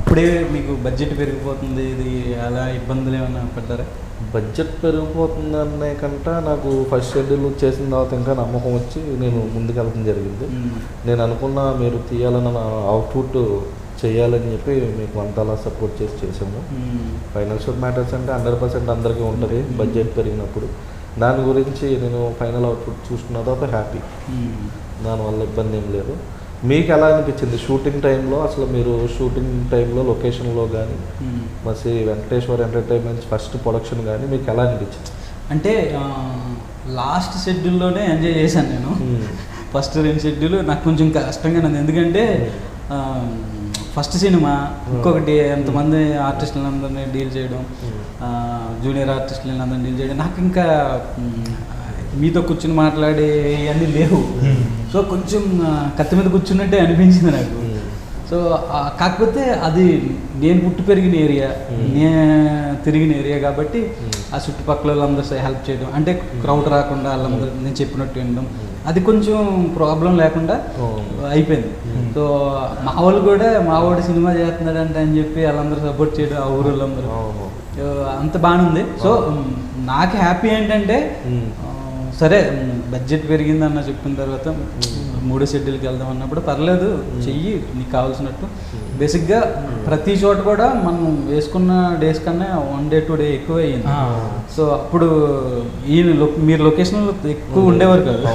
ఇప్పుడే మీకు బడ్జెట్ పెరిగిపోతుంది, ఇది అలా ఇబ్బందులు ఏమైనా పడ్డారా? బడ్జెట్ పెరిగిపోతుందనే కంటే నాకు ఫస్ట్ షెడ్యూల్ చేసిన తర్వాత ఇంకా నమ్మకం వచ్చి నేను ముందుకెళ్ళడం జరిగింది. నేను అనుకున్న మీరు తీయాలన్న అవుట్పుట్ చేయాలని చెప్పి మీకు అంతలా సపోర్ట్ చేసాము. ఫైనాన్షియల్ మ్యాటర్స్ అంటే 100% అందరికీ ఉంటుంది బడ్జెట్ పెరిగినప్పుడు. దాని గురించి నేను ఫైనల్ అవుట్పుట్ చూసుకున్న తర్వాత హ్యాపీ, దానివల్ల ఇబ్బంది ఏం లేదు. మీకు ఎలా అనిపించింది షూటింగ్ టైంలో? అసలు మీరు షూటింగ్ టైంలో లొకేషన్లో కానీ మసి వెంకటేశ్వర్ ఎంటర్టైన్మెంట్స్ ఫస్ట్ ప్రొడక్షన్ కానీ మీకు ఎలా అనిపించింది? అంటే లాస్ట్ షెడ్యూల్లోనే ఎంజాయ్ చేశాను నేను. ఫస్ట్ 2 షెడ్యూల్ నాకు కొంచెం కష్టంగా ఉంది, ఎందుకంటే ఫస్ట్ సినిమా, ఇంకొకటి ఎంతమంది ఆర్టిస్టులందరినీ డీల్ చేయడం, జూనియర్ ఆర్టిస్టులందరినీ డీల్ చేయడం, నాకు ఇంకా మీతో కూర్చుని మాట్లాడే అన్నీ లేవు. సో కొంచెం కత్తి మీద కూర్చున్నట్టే అనిపించింది నాకు. సో కాకపోతే అది నేను పుట్టి పెరిగిన ఏరియా, నేను తిరిగిన ఏరియా కాబట్టి ఆ చుట్టుపక్కల వాళ్ళందరూ హెల్ప్ చేయడం, అంటే క్రౌడ్ రాకుండా వాళ్ళందరూ నేను చెప్పినట్టు వినడం, అది కొంచెం ప్రాబ్లం లేకుండా అయిపోయింది. సో మా వాళ్ళు కూడా మా వాడు సినిమా చేస్తున్నాడంట అని చెప్పి వాళ్ళందరూ సపోర్ట్ చేయడం, ఆ ఊరు వాళ్ళందరూ అంత బాగానే ఉంది. సో నాకు హ్యాపీ ఏంటంటే సరే బడ్జెట్ పెరిగిందన్న చెప్పిన తర్వాత 3 షెడ్యూల్కి వెళ్దాం అన్నప్పుడు పర్లేదు చెయ్యి నీకు కావాల్సినట్టు. బేసిక్గా ప్రతి చోట కూడా మనం వేసుకున్న డేస్ కన్నా 1 day 2 day ఎక్కువ అయ్యింది. సో అప్పుడు మీరు లొకేషన్లో ఎక్కువ ఉండేవారు కదా,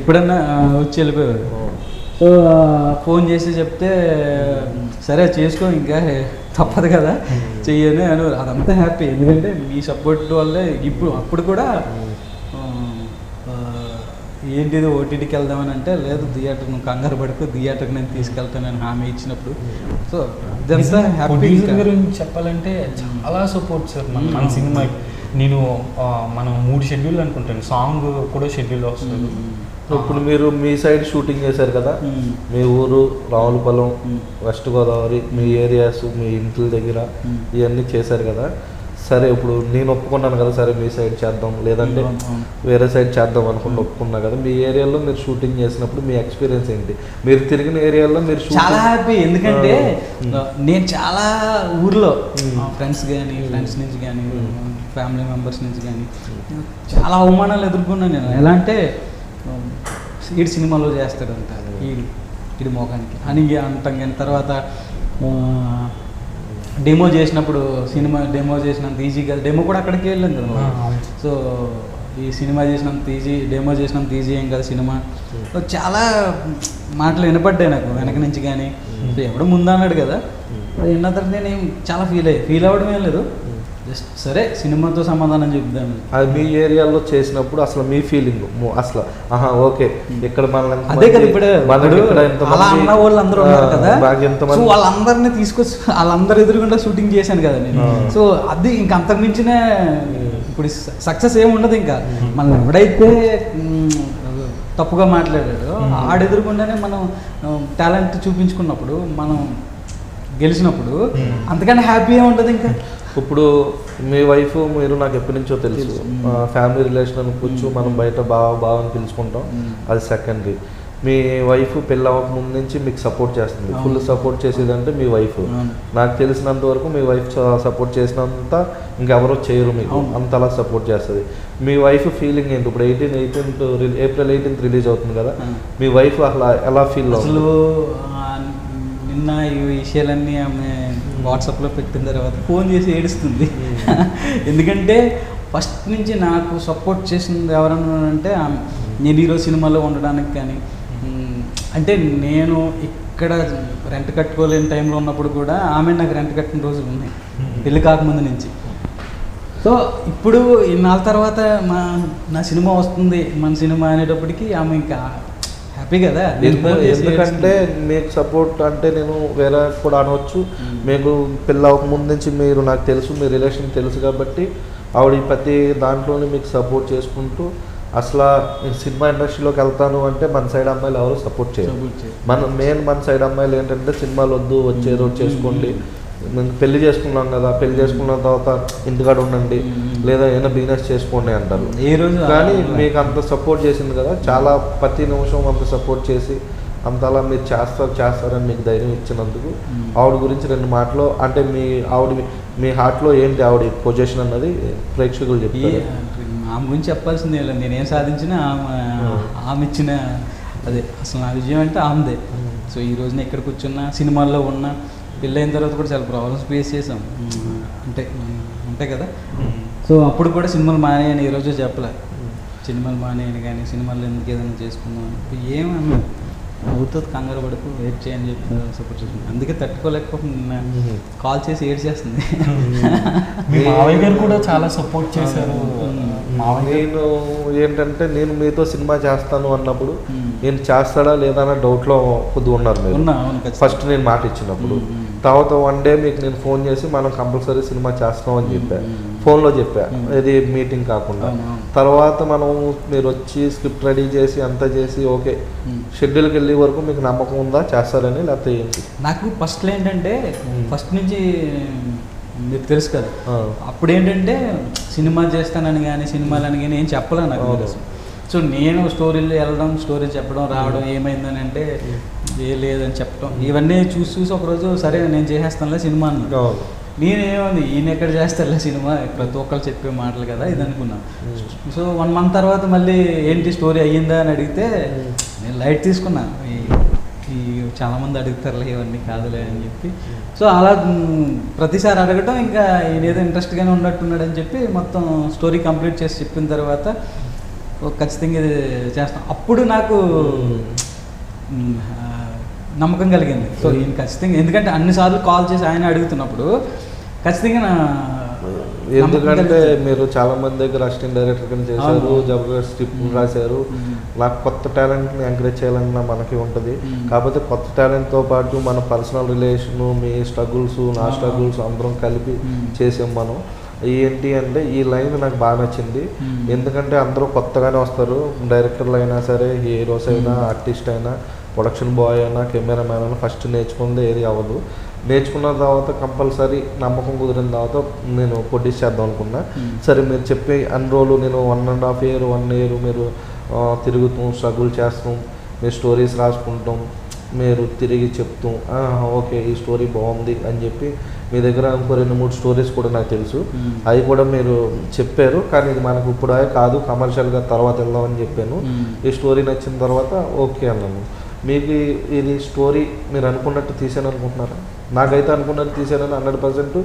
ఎప్పుడన్నా వచ్చి వెళ్ళిపోయేవారు. సో ఫోన్ చేసి చెప్తే సరే చేసుకో ఇంకా తప్పదు కదా చెయ్యని అని, అదంతా హ్యాపీ. ఎందుకంటే మీ సపోర్ట్ వల్లే అప్పుడు కూడా ఏంటిది ఓటీటీకి వెళ్దామని అంటే లేదు థియేటర్ నువ్వు కంగారు పడుకో, థియేటర్కి నేను తీసుకెళ్తానని హామీ ఇచ్చినప్పుడు. సో ఇదంతా హ్యాపీ. గురించి చెప్పాలంటే చాలా సపోర్ట్ సార్ మన సినిమాకి. నేను మనం 3 షెడ్యూల్ అనుకుంటాను, సాంగ్ కూడా షెడ్యూల్ వస్తుంది. ఇప్పుడు మీరు మీ సైడ్ షూటింగ్ చేశారు కదా, మీ ఊరు రావులపాలెం, వెస్ట్ గోదావరి, మీ ఏరియాస్, మీ ఇంటి దగ్గర ఇవన్నీ చేశారు కదా. సరే ఇప్పుడు నేను ఒప్పుకున్నాను కదా, సరే మీ సైడ్ చేద్దాం లేదంటే వేరే సైడ్ చేద్దాం అనుకుంటూ ఒప్పుకున్నా కదా. మీ ఏరియాలో మీరు షూటింగ్ చేసినప్పుడు మీ ఎక్స్పీరియన్స్ ఏంటి? మీరు తిరిగిన ఏరియాలో మీరు చాలా హ్యాపీ. ఎందుకంటే నేను చాలా ఊర్లో ఫ్రెండ్స్ నుంచి కానీ ఫ్యామిలీ మెంబర్స్ నుంచి కానీ చాలా అవమానాలు ఎదుర్కొన్నాను నేను. ఎలా అంటే ఈడు సినిమాలో చేస్తాడంట, ఈడు మోకానికి అని అంటాం. కానీ తర్వాత డెమో చేసినప్పుడు సినిమా డెమో చేసినంత ఈజీ కదా, డెమో కూడా అక్కడికి వెళ్ళింది కదా. సో ఈ సినిమా చేసినంత ఈజీ, డెమో చేసినంత ఈజీ ఏం కదా సినిమా. చాలా మాటలు వినపడ్డాయి నాకు వెనక నుంచి కానీ. సో ఎవడో ముందన్నాడు కదా, విన్న తర్వాత నేను చాలా ఫీల్ అవ్వడం ఏం లేదు, జస్ట్ సరే సినిమాతో సమాధానం చెప్తాను. అది మీ ఏరియాలో చేసినప్పుడు అసలు మీ ఫీలింగ్ అసలు ఓకే ఇక్కడ అదే కదా. ఇప్పుడు అలా అన్న వాళ్ళు అందరూ ఉన్నారు కదా, సో వాళ్ళందరినీ తీసుకొచ్చి వాళ్ళందరూ ఎదురుకుండా షూటింగ్ చేశాను కదా నేను. సో అది ఇంకా అంతకుమించిన ఇప్పుడు సక్సెస్ ఏమి ఉండదు. ఇంకా మనం ఎవడైతే తప్పుగా మాట్లాడాడో ఆడెదురుకుండానే మనం టాలెంట్ చూపించుకున్నప్పుడు, మనం గెలిచినప్పుడు అంతకన్నా హ్యాపీ ఉంటుంది. ఇంకా ఇప్పుడు మీ వైఫ్ మీరు నాకు ఎప్పటి నుంచో తెలుసు, ఫ్యామిలీ రిలేషన్ అనుకోవచ్చు, మనం బయట బాగా అని పిలుచుకుంటాం, అది సెకండరీ. మీ వైఫ్ పెళ్ళి అవ్వక ముందు నుంచి మీకు సపోర్ట్ చేస్తుంది, ఫుల్ సపోర్ట్ చేసేదంటే మీ వైఫ్. నాకు తెలిసినంత వరకు మీ వైఫ్ సపోర్ట్ చేసినంత ఇంకెవరో చేయరు మీకు, అంతలా సపోర్ట్ చేస్తుంది. మీ వైఫ్ ఫీలింగ్ ఏంటి? ఇప్పుడు ఏప్రిల్ 18th రిలీజ్ అవుతుంది కదా, మీ వైఫ్ అసలు ఎలా ఫీల్ అసలు? నిన్న ఈ విషయాలన్నీ ఆమె వాట్సాప్లో పెట్టిన తర్వాత ఫోన్ చేసి ఏడుస్తుంది. ఎందుకంటే ఫస్ట్ నుంచి నాకు సపోర్ట్ చేసింది ఎవరన్నా అంటే నేను ఈరోజు సినిమాలో ఉండడానికి కానీ, అంటే నేను ఇక్కడ రెంట్ కట్టుకోలేని టైంలో ఉన్నప్పుడు కూడా ఆమె నాకు రెంట్ కట్టిన రోజులు ఉన్నాయి పెళ్ళి కాకముందు నుంచి. సో ఇప్పుడు ఇన్నాళ్ళ తర్వాత నా సినిమా వస్తుంది, మన సినిమా అనేటప్పటికీ ఆమె ఇంకా హ్యాపీ కదా. ఎందుకంటే మీకు సపోర్ట్ అంటే నేను వేరే కూడా అనవచ్చు, మీకు పెళ్ళి అవ్వక ముందు నుంచి మీరు నాకు తెలుసు, మీ రిలేషన్ తెలుసు కాబట్టి ఆవిడ ప్రతి దాంట్లోనే మీకు సపోర్ట్ చేసుకుంటూ అసలు సినిమా ఇండస్ట్రీలోకి వెళ్తాను అంటే మన సైడ్ అమ్మాయిలు ఎవరు సపోర్ట్ చేయరు. మన సైడ్ అమ్మాయిలు ఏంటంటే సినిమాలు వద్దు, వచ్చే రోజు చేసుకోండి, పెళ్లి చేసుకున్నాం కదా, పెళ్లి చేసుకున్న తర్వాత ఇంటికాడ ఉండండి లేదా ఏదైనా బిజినెస్ చేసుకోండి అంటారు. కానీ మీకు అంత సపోర్ట్ చేసింది కదా, చాలా ప్రతి నిమిషం అంత సపోర్ట్ చేసి అంతలా మీరు చేస్తారని మీకు ధైర్యం ఇచ్చినందుకు ఆవిడ గురించి 2 మాటలు అంటే మీ హార్ట్లో ఏంటి ఆవిడ పొజిషన్ అన్నది ప్రేక్షకులు చెప్తారు. ఆమె గురించి చెప్పాల్సిందే లేదు, నేనేం సాధించినా ఆమె ఇచ్చిన అదే అసలు నా విజయం అంటే ఆమెదే. సో ఈ రోజున ఎక్కడ కూర్చున్నా, సినిమాల్లో ఉన్న, పెళ్ళైన తర్వాత కూడా చాలా ప్రాబ్లమ్స్ ఫేస్ చేసాం, అంటే ఉంటాయి కదా. సో అప్పుడు కూడా సినిమాలు మానేయని ఈరోజు చెప్పలే, సినిమాలు మానేయని కానీ సినిమాల్లో ఎందుకు ఏదైనా చేసుకుందాం ఏమన్నా అవుతుంది, కంగారు పడుకు, వెయిట్ చేయని చెప్పి సపోర్ట్ చేస్తుంది. అందుకే తట్టుకోలేకపోతుంది, కాల్ చేసి ఏడ్ చేస్తుంది. మావయ్య గారు కూడా చాలా సపోర్ట్ చేశారు. నేను ఏంటంటే నేను మీతో సినిమా చేస్తాను అన్నప్పుడు నేను చేస్తాడా లేదా అన్న డౌట్లో కొద్దిగా ఉన్నారు మీరు ఫస్ట్ నేను మాట ఇచ్చినప్పుడు. తర్వాత 1 day మీకు నేను ఫోన్ చేసి మనం కంపల్సరీ సినిమా చేస్తాం అని చెప్పాను. ఫోన్లో చెప్పా, ఇది మీటింగ్ కాకుండా. తర్వాత మనం మీరు వచ్చి స్క్రిప్ట్ రెడీ చేసి అంతా చేసి ఓకే షెడ్యూల్కి వెళ్ళే వరకు మీకు నమ్మకం ఉందా చేస్తారని, లేకపోతే ఏంటి? నాకు ఫస్ట్లో ఏంటంటే ఫస్ట్ నుంచి మీకు తెలుసు కదా, అప్పుడు ఏంటంటే సినిమా చేస్తానని కానీ సినిమాలని కానీ ఏం చెప్పలే నాకు. సో నేను స్టోరీలు వెళ్ళడం, స్టోరీ చెప్పడం, రావడం, ఏమైందని అంటే ఏ లేదని చెప్పడం, ఇవన్నీ చూసి ఒకరోజు సరే నేను చేసేస్తానులే సినిమా అన్న. నేనేముంది ఈయన ఎక్కడ చేస్తారులే సినిమా, ప్రతి ఒక్కరు చెప్పే మాటలు కదా ఇది అనుకున్నాను. సో 1 month తర్వాత మళ్ళీ ఏంటి స్టోరీ అయ్యిందా అని అడిగితే నేను లైట్ తీసుకున్నా, ఈ చాలామంది అడుగుతారులే ఇవన్నీ కాదులే అని చెప్పి. సో అలా ప్రతిసారి అడగటం, ఇంకా ఈయన ఏదో ఇంట్రెస్ట్గానే ఉన్నట్టున్నాడు అని చెప్పి మొత్తం స్టోరీ కంప్లీట్ చేసి చెప్పిన తర్వాత ఖచ్చితంగా ఇది చేస్తాం. అప్పుడు నాకు నమ్మకం కలిగింది. సో ఈయన ఖచ్చితంగా, ఎందుకంటే అన్నిసార్లు కాల్ చేసి ఆయన అడుగుతున్నప్పుడు ఖచ్చితంగా ఎందుకంటే మీరు చాలా మంది దగ్గర అసిస్టెంట్ డైరెక్టర్ కింద చేశారు, జబర్దస్త్ స్క్రిప్ట్ రాశారు. నాకు కొత్త టాలెంట్ని ఎంకరేజ్ చేయాలన్న మనకి ఉంటుంది. కాకపోతే కొత్త టాలెంట్తో పాటు మన పర్సనల్ రిలేషను, మీ స్ట్రగుల్స్, నా స్ట్రగుల్స్ అందరం కలిపి చేసాం మనం. ఏంటి అంటే ఈ లైన్ నాకు బాగా నచ్చింది. ఎందుకంటే అందరూ కొత్తగానే వస్తారు, డైరెక్టర్లు అయినా సరే, హీరోస్ అయినా, ఆర్టిస్ట్ అయినా, ప్రొడక్షన్ బాయ్ అయినా, కెమెరామ్యాన్ అయినా ఫస్ట్ నేర్చుకుందే ఏది అవ్వదు. నేర్చుకున్న తర్వాత కంపల్సరీ నమ్మకం కుదిరిన తర్వాత నేను ప్రొడ్యూస్ చేద్దాం అనుకున్నా. సరే మీరు చెప్పే అన్ని రోజులు నేను 1.5 year 1 year మీరు తిరుగుతాం, స్ట్రగుల్ చేస్తాం, మీరు స్టోరీస్ రాసుకుంటాం, మీరు తిరిగి చెప్తాం ఓకే ఈ స్టోరీ బాగుంది అని చెప్పి మీ దగ్గర ఇంకో 2-3 స్టోరీస్ కూడా నాకు తెలుసు, అవి కూడా మీరు చెప్పారు. కానీ ఇది మనకు ఇప్పుడు కాదు, కమర్షియల్గా తర్వాత వెళ్దామని చెప్పాను. ఈ స్టోరీ నచ్చిన తర్వాత ఓకే అన్నాను. మీకు ఇది స్టోరీ మీరు అనుకున్నట్టు తీసాను అనుకుంటున్నారా? నాకైతే అనుకున్నట్టు తీసానని 100%.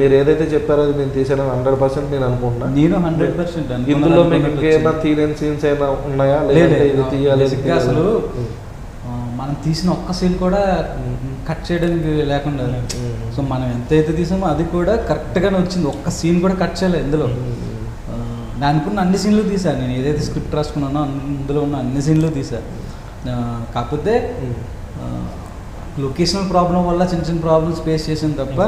మీరు ఏదైతే చెప్పారో అది నేను తీసానని 100% నేను అనుకుంటున్నాను. నేను 100% ఇందులో మీకు ఇంకేమైనా తీయలేని సీన్స్ అయినా ఉన్నాయా, లేదంటే ఇది తీయాలి? అసలు మనం తీసిన ఒక్క సీన్ కూడా కట్ చేయడానికి లేకుండా, సో మనం ఎంతైతే తీసామో అది కూడా కరెక్ట్గానే వచ్చింది. ఒక్క సీన్ కూడా కట్ చేయలేదు ఇందులో. నేను అనుకున్న అన్ని సీన్లు తీసాను, నేను ఏదైతే స్క్రిప్ట్ రాసుకున్నానో అందులో ఉన్న అన్ని సీన్లు తీసాను. కాకపోతే లొకేషనల్ ప్రాబ్లం వల్ల చిన్న ప్రాబ్లమ్స్ ఫేస్ చేసాను తప్ప,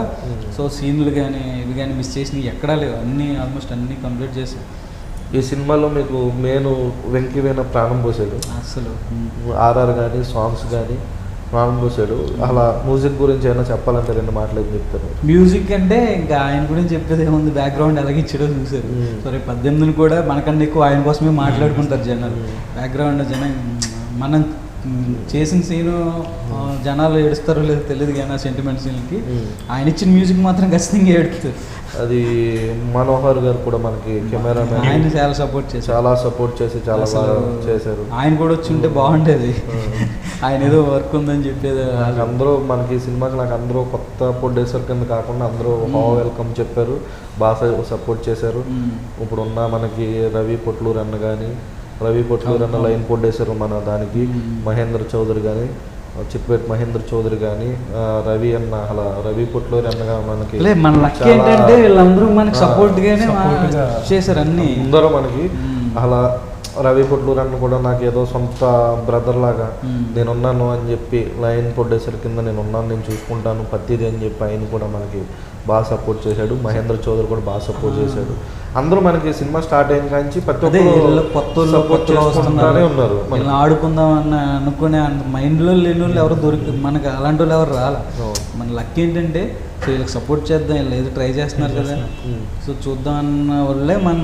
సో సీన్లు కానీ ఇవి కానీ మిస్ చేసినవి ఎక్కడా లేవు, అన్నీ ఆల్మోస్ట్ అన్నీ కంప్లీట్ చేసాను. ఈ సినిమాలో మీకు మెయిన్ వెంకీ వేణు ప్రాణం పోసాడు అసలు. ఆర్ఆర్ కానీ సాంగ్స్ కానీ ప్రాణం పోసాడు. అలా మ్యూజిక్ గురించి ఏమైనా చెప్పాలంటే 2 మాటలు చెప్తారు. మ్యూజిక్ అంటే ఇంకా ఆయన గురించి చెప్పేది ఏముంది, బ్యాక్గ్రౌండ్ ఎలాగ ఇచ్చాడో చూసారు. సరే 18 కూడా మనకన్నా ఎక్కువ ఆయన కోసమే మాట్లాడుకుంటారు జనాలు. బ్యాక్గ్రౌండ్ మనం చేసిన సీను జనాలు ఏడుస్తారో లేదో తెలియదు కానీ సెంటిమెంట్ సీన్కి ఆయన ఇచ్చిన మ్యూజిక్ మాత్రం ఖచ్చితంగా ఏడుపుతారు. అది మనోహర్ గారు కూడా మనకి కెమెరామెన్, ఆయన చాలా సపోర్ట్ చేసి చాలా బాగా చేశారు. ఆయన కూడా వచ్చి ఉంటే బాగుండేది, ఆయన ఏదో వర్క్ ఉందని చెప్పేది. నాకు అందరూ మనకి ఈ సినిమాకి నాకు అందరూ కొత్త ప్రొడ్యూసర్ కింద కాకుండా అందరూ వెల్కమ్ చెప్పారు, బాగా సపోర్ట్ చేశారు. ఇప్పుడున్న మనకి రవి పొట్లూరు అన్న లైన్ ప్రొడ్యూసర్ మన దానికి, మహేంద్ర చౌదరి కానీ, చిట్పేట్ మహేంద్ర చౌదరి కానీ, రవి పొట్లూరు అన్నగా మనకి మన లక్ ఏంటంటే వీళ్ళందరూ మనకి సపోర్ట్గానే చేశారు అన్ని. అందరూ మనకి అలా రవి పొట్లూరు అన్న కూడా నాకు ఏదో సొంత బ్రదర్ లాగా నేనున్నాను అని చెప్పి, లైన్ ప్రొడ్యూసర్ కింద నేనున్నాను, నేను చూసుకుంటాను ప్రతిదీ అని చెప్పి ఆయన కూడా మనకి బాగా సపోర్ట్ చేశాడు. మహేంద్ర చౌదరి కూడా బాగా సపోర్ట్ చేశాడు. అందరూ మనకి సినిమా స్టార్ట్ అయిన కానీ ప్రతి ఒక్కరు కొత్త ఉన్నారు. ఆడుకుందాం అన్న అనుకునే మైండ్లో లేని వాళ్ళు ఎవరు మనకి అలాంటి వాళ్ళు ఎవరు రాలా. మన లక్ ఏంటంటే సో వీళ్ళకి సపోర్ట్ చేద్దాం, వీళ్ళు ఏదో ట్రై చేస్తున్నారు కదా, సో చూద్దాం అన్న వాళ్ళే మన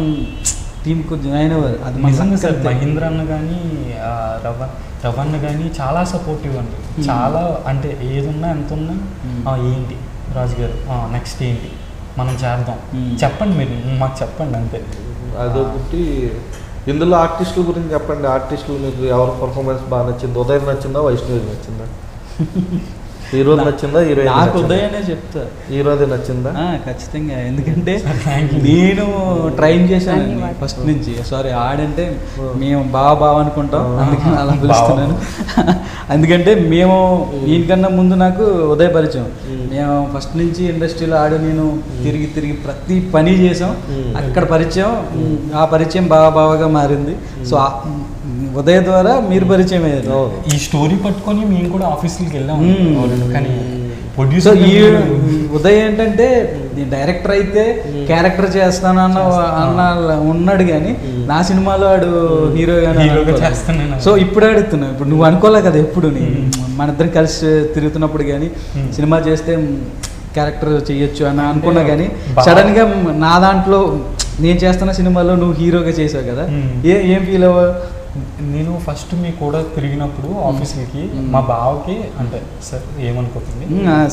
టీంకు జాయిన్ అవ్వరు. అది నిజంగా సార్. మహేంద్ర అన్న కానీ రవణ కానీ చాలా సపోర్టివ్ అండి. చాలా అంటే ఏదున్నా ఎంత ఉన్నా ఏంటి రాజు గారు నెక్స్ట్ ఏంటి మనం చేద్దాం, చెప్పండి మీరు మాకు చెప్పండి అంతే. అదొకటి. ఇందులో ఆర్టిస్టుల గురించి చెప్పండి. ఆర్టిస్టులు మీకు ఎవరు పర్ఫార్మెన్స్ బాగా నచ్చింది? ఉదయం నచ్చిందా, వైష్ణవి నచ్చిందా? హీరోది నచ్చిందా, హీరోయిన్? నాకు ఉదయనే చెప్తా, హీరోది నచ్చిందా? ఖచ్చితంగా. ఎందుకంటే నేను ట్రైన్ చేశాను ఫస్ట్ నుంచి. సారీ ఆడంటే మేము బాగా అనుకుంటాం, అందుకని అలా పిలుస్తున్నాను. ఎందుకంటే మేము దీనికన్నా ముందు నాకు ఉదయ పరిచయం. మేము ఫస్ట్ నుంచి ఇండస్ట్రీలో నేను తిరిగి ప్రతి పని చేసాం. అక్కడ పరిచయం, ఆ పరిచయం బాగా మారింది. సో ఉదయ్ ద్వారా మీరు పరిచయం అయ్యారు. అవును. ఈ స్టోరీ పట్టుకొని మేము కూడా ఆఫీస్కి వెళ్ళాము. కానీ సో ప్రొడ్యూసర్ ఈ ఉదయ్ ఏంటంటే నేను డైరెక్టర్ అయితే క్యారెక్టర్ చేస్తానన్న ఉన్నాడు కానీ నా సినిమాలో వాడు హీరోగా హీరోగా చేస్తాను. సో ఇప్పుడు అడుగుతున్నావు, ఇప్పుడు నువ్వు అనుకోలే కదా ఎప్పుడు మన ఇద్దరం కలిసి తిరుగుతున్నప్పుడు కానీ సినిమా చేస్తే క్యారెక్టర్ చేయొచ్చు అని అనుకున్నా కానీ సడన్ గా నా దాంట్లో నేను చేస్తున్న సినిమాలో నువ్వు హీరోగా చేసావు కదా, ఏం ఫీల్ అవ్వ? నేను ఫస్ట్ మీ కూడా తిరిగినప్పుడు ఆఫీసులకి మా బావకి అంటే సార్ ఏమనుకోతుంది,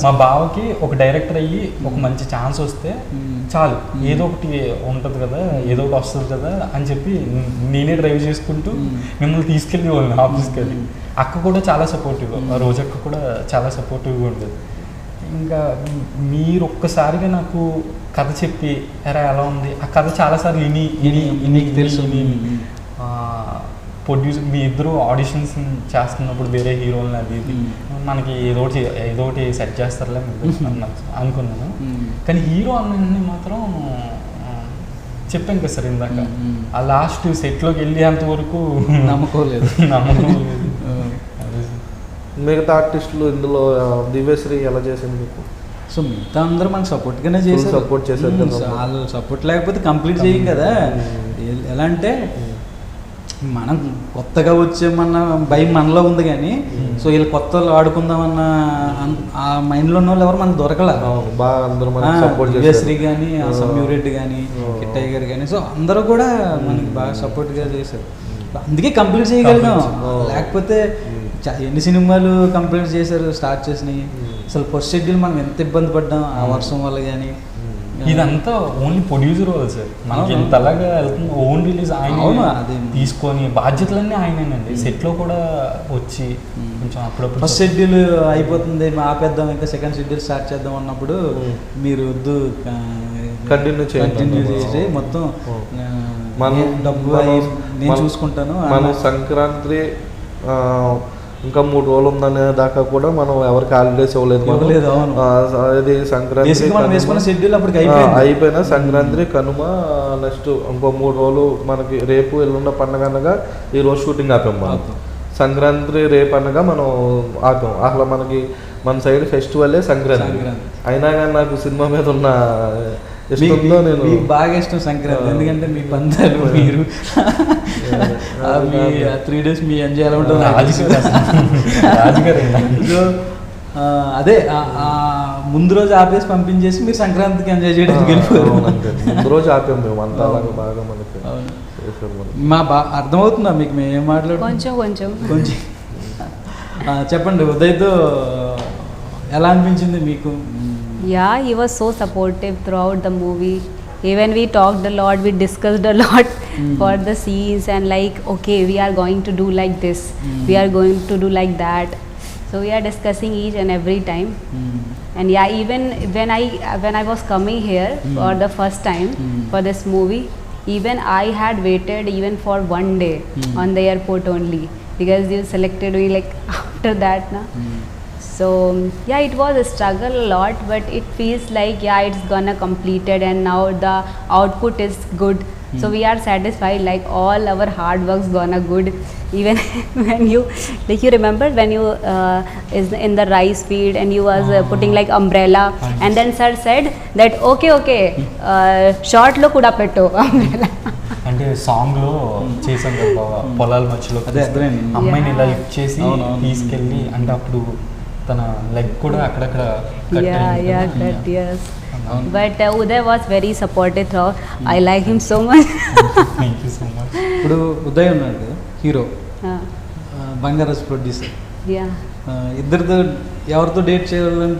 మా బావకి ఒక డైరెక్టర్ అయ్యి ఒక మంచి ఛాన్స్ వస్తే చాలు, ఏదో ఒకటి ఉంటుంది కదా, ఏదో ఒకటి వస్తుంది కదా అని చెప్పి నేనే డ్రైవ్ చేసుకుంటూ మిమ్మల్ని తీసుకెళ్ళి వాళ్ళని ఆఫీస్కి వెళ్ళి. అక్క కూడా చాలా సపోర్టివ్, రోజక్క కూడా చాలా సపోర్టివ్గా ఉండేది. ఇంకా మీరు ఒక్కసారిగా నాకు కథ చెప్పి ఎరా ఎలా ఉంది, ఆ కథ చాలాసార్లు నీకు తెలుసు. ప్రొడ్యూసర్ మీ ఇద్దరు ఆడిషన్స్ చేస్తున్నప్పుడు వేరే హీరోలని అది మనకి ఏదో ఒకటి సెట్ చేస్తారులే అనుకున్నాను. కానీ హీరో అన్నీ మాత్రం చెప్పాను కదా సార్ ఇందాక, ఆ లాస్ట్ సెట్లోకి వెళ్ళేంత వరకు నమ్మకం లేదు. మిగతా ఆర్టిస్టులు ఇందులో దివ్యశ్రీ ఎలా చేసింది మీకు? సో మిగతా అందరూ మనకు సపోర్ట్గానే చేశారు. సపోర్ట్ చేశారు కదా. వాళ్ళు సపోర్ట్ లేకపోతే కంప్లీట్ చేయం కదా. ఎలా అంటే మనం కొత్తగా వచ్చేమన్న భయం మనలో ఉంది కానీ సో వీళ్ళు కొత్త వాళ్ళు ఆడుకుందామన్న ఆ మైండ్లో ఉన్న వాళ్ళు ఎవరు మనకు దొరకలే. బాగా అందరూ సపోర్ట్ దివ్యశ్రీ కానీ సమీర్ రెడ్డి కానీ కిట్టయ్య గారు కానీ సో అందరూ కూడా మనకి బాగా సపోర్ట్గా చేశారు. అందుకే కంప్లీట్ చేయగలిగాం. లేకపోతే ఎన్ని సినిమాలు కంప్లీట్ చేశారు స్టార్ట్ చేసినాయి. అసలు ఫస్ట్ షెడ్యూల్ మనం ఎంత ఇబ్బంది పడ్డాం ఆ వర్షం వల్ల కానీ. ఇదంతా ఓన్లీ ప్రొడ్యూసర్ వాళ్ళు సార్, మనకి ఇంతలాగా వెళ్తుంది. ఓన్ రిలీజ్ ఆయన తీసుకొని బాధ్యతలన్నీ ఆయనేనండి. సెట్లో కూడా వచ్చి కొంచెం అప్పుడప్పుడు ఫస్ట్ షెడ్యూల్ అయిపోతుంది ఆపేద్దాం ఇంకా సెకండ్ షెడ్యూల్ స్టార్ట్ చేద్దాం అన్నప్పుడు మీరు వద్దు కంటిన్యూ చేసి మొత్తం డబ్బు నేను చూసుకుంటాను. మనం సంక్రాంతి ఇంకా 3 రోజులు ఉందనే దాకా కూడా మనం ఎవరికి హాలిడేస్ ఇవ్వలేదు. అది సంక్రాంతి షెడ్యూల్ అప్పటికి అయిపోయినా సంక్రాంతి కనుమ నెక్స్ట్ ఇంకో 3 రోజులు మనకి రేపు ఎల్లుండ పండుగ అనగా ఈరోజు షూటింగ్ ఆపాం. మనం సంక్రాంతి రేపు అనగా మనం ఆపాం. అసలు మనకి మన సైడ్ ఫెస్టివలే సంక్రాంతి. అయినా కానీ నాకు సినిమా మీద ఉన్న ఇష్టంతో నేను బాగా ఇష్టం సంక్రాంతి. ఎందుకంటే మీ పందాలు మీరు 3 days మీ ఎంజాయ్ ఎలా ఉంటుంది. సో అదే ముందు రోజు ఆపేసి పంపించేసి మీరు సంక్రాంతికి ఎంజాయ్ చేయడానికి వెళ్ళిపోయారు. ముందు రోజు ఆపాం మేము అంతా బాగా మనకి. మా అర్థమవుతుందా మీకు మేము ఏం మాట్లాడుతున్నాం? కొంచెం చెప్పండి. ఉదయ్తో ఎలా అనిపించింది మీకు? Yeah, he was so supportive throughout the movie. Even we talked a lot, we discussed a lot for the scenes and like, okay, we are going to do like this, we are going to do like that. So we are discussing each and every time. And yeah, even when I was coming here for the first time for this movie, even I had waited even for 1 day on the airport only because you selected me like after that, na. So yeah, it was a struggle a lot, but it feels like yeah, it's gonna completed and now the output is good. So we are satisfied, like all our hard work's gonna good. Even when you like, you remember when you is in the rice field and you was putting like umbrella and then sir said that okay short lo kuda petto umbrella. అంటే song లో చేసాం కదా పొలాల మధ్యలో అమ్మాయిని ఇలా lift చేసి తీసుకెళ్ళి, అంటే అప్పుడు తన లెగ్ కూడా అక్కడక్కడ cut, yes. But Uday was very supportive. I like him so much. Thank you so much. ఇప్పుడు ఉదయ్ ఉన్నాడు కదా హీరో, బంగారస్ ప్రొడ్యూసర్. ఇద్దరితో ఎవరితో డేట్ చేయాలని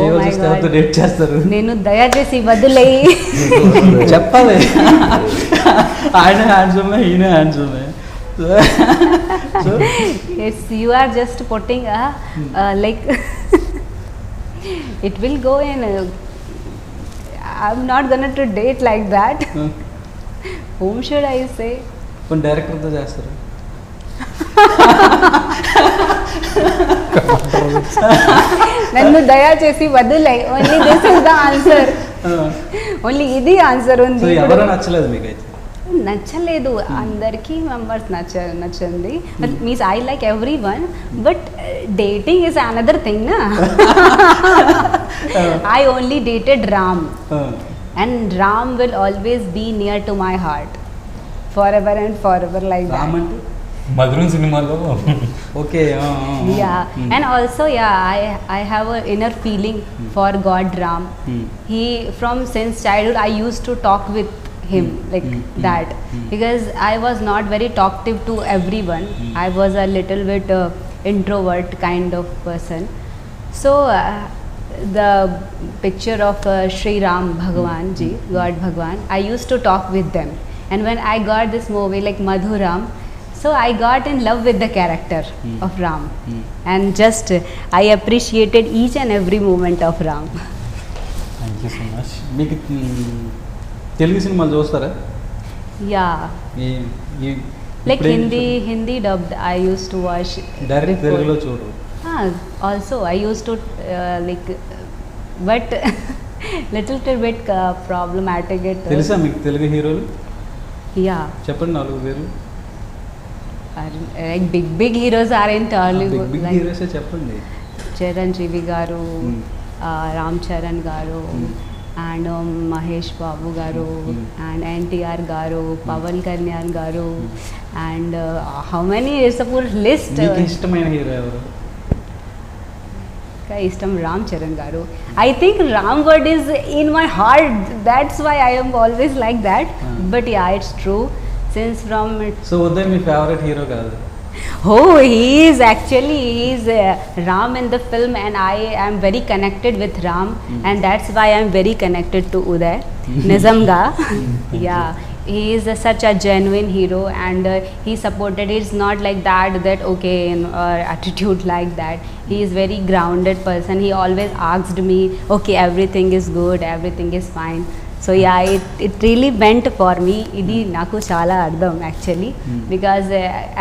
ఎవరితో డేట్ చేస్తారు? నేను దయచేసి వదిలేయి చెప్పాలి. ఆయన హ్యాండ్సమే ఈయన హ్యాండ్సమే. So it's you are just putting like it will go in I'm not gonna to date like that. Whom should I say? కొన్ని డైరెక్టర్తో చేస్తారు. నన్ను దయచేసి వదిలే. Only this is the answer. Only ఇది ఆన్సర్ ఉంది. ఎవరు నచ్చలేదు మీకు అయితే? నచ్చలేదు అందరికీ మెంబర్స్ నచ్చింది but means I like everyone but dating is another thing నా I only dated Ram and Ram will always be near to my heart forever and forever like Ram అంటే మధురం సినిమాలో okay yeah and also I have a inner feeling for God Ram. He from since childhood I used to talk with him like that because I was not very talkative to everyone. I was a little bit introvert kind of person. So the picture of Sri Ram Bhagwan ji, God Bhagwan, I used to talk with them, and when I got this movie like Madhuram, so I got in love with the character of Ram, and just I appreciated each and every moment of Ram. Thank you so much. మీకు తెలుగు సినిమాలు చూస్తారా? Yeah, like Hindi dubbed I used to watch. Direct తెలుగులో చూడు. Also I used to like but little bit problematic it. తెలుసా మీకు తెలుగు హీరోలు? Yeah, చెప్పండి 4 పేర్లు. like big heroes are in Tollywood. Big like హీరోసే చెప్పండి. Chiranjeevi garu, Ram Charan garu, and Mahesh Babu garu, and NTR garu, Pawan Kalyan garu, and how many is a full list. మీకు ఇష్టమైన hero ఎవరు? Ishtam Ram Charan garu. I think Ram word is in my heart. That's why I am always like that. But yeah, it's true. Since from so Uday me favourite hero కాదు? oh, he is Ram in the film, and I am very connected with Ram, and that's why I am very connected to Uday Nizamga. Yeah, he is such a genuine hero, and he supported. It's not like that okay attitude like that. He is very grounded person. He always asked me, okay, everything is good, everything is fine. So yeah, it really meant for me. Idi naku chala ardham actually, because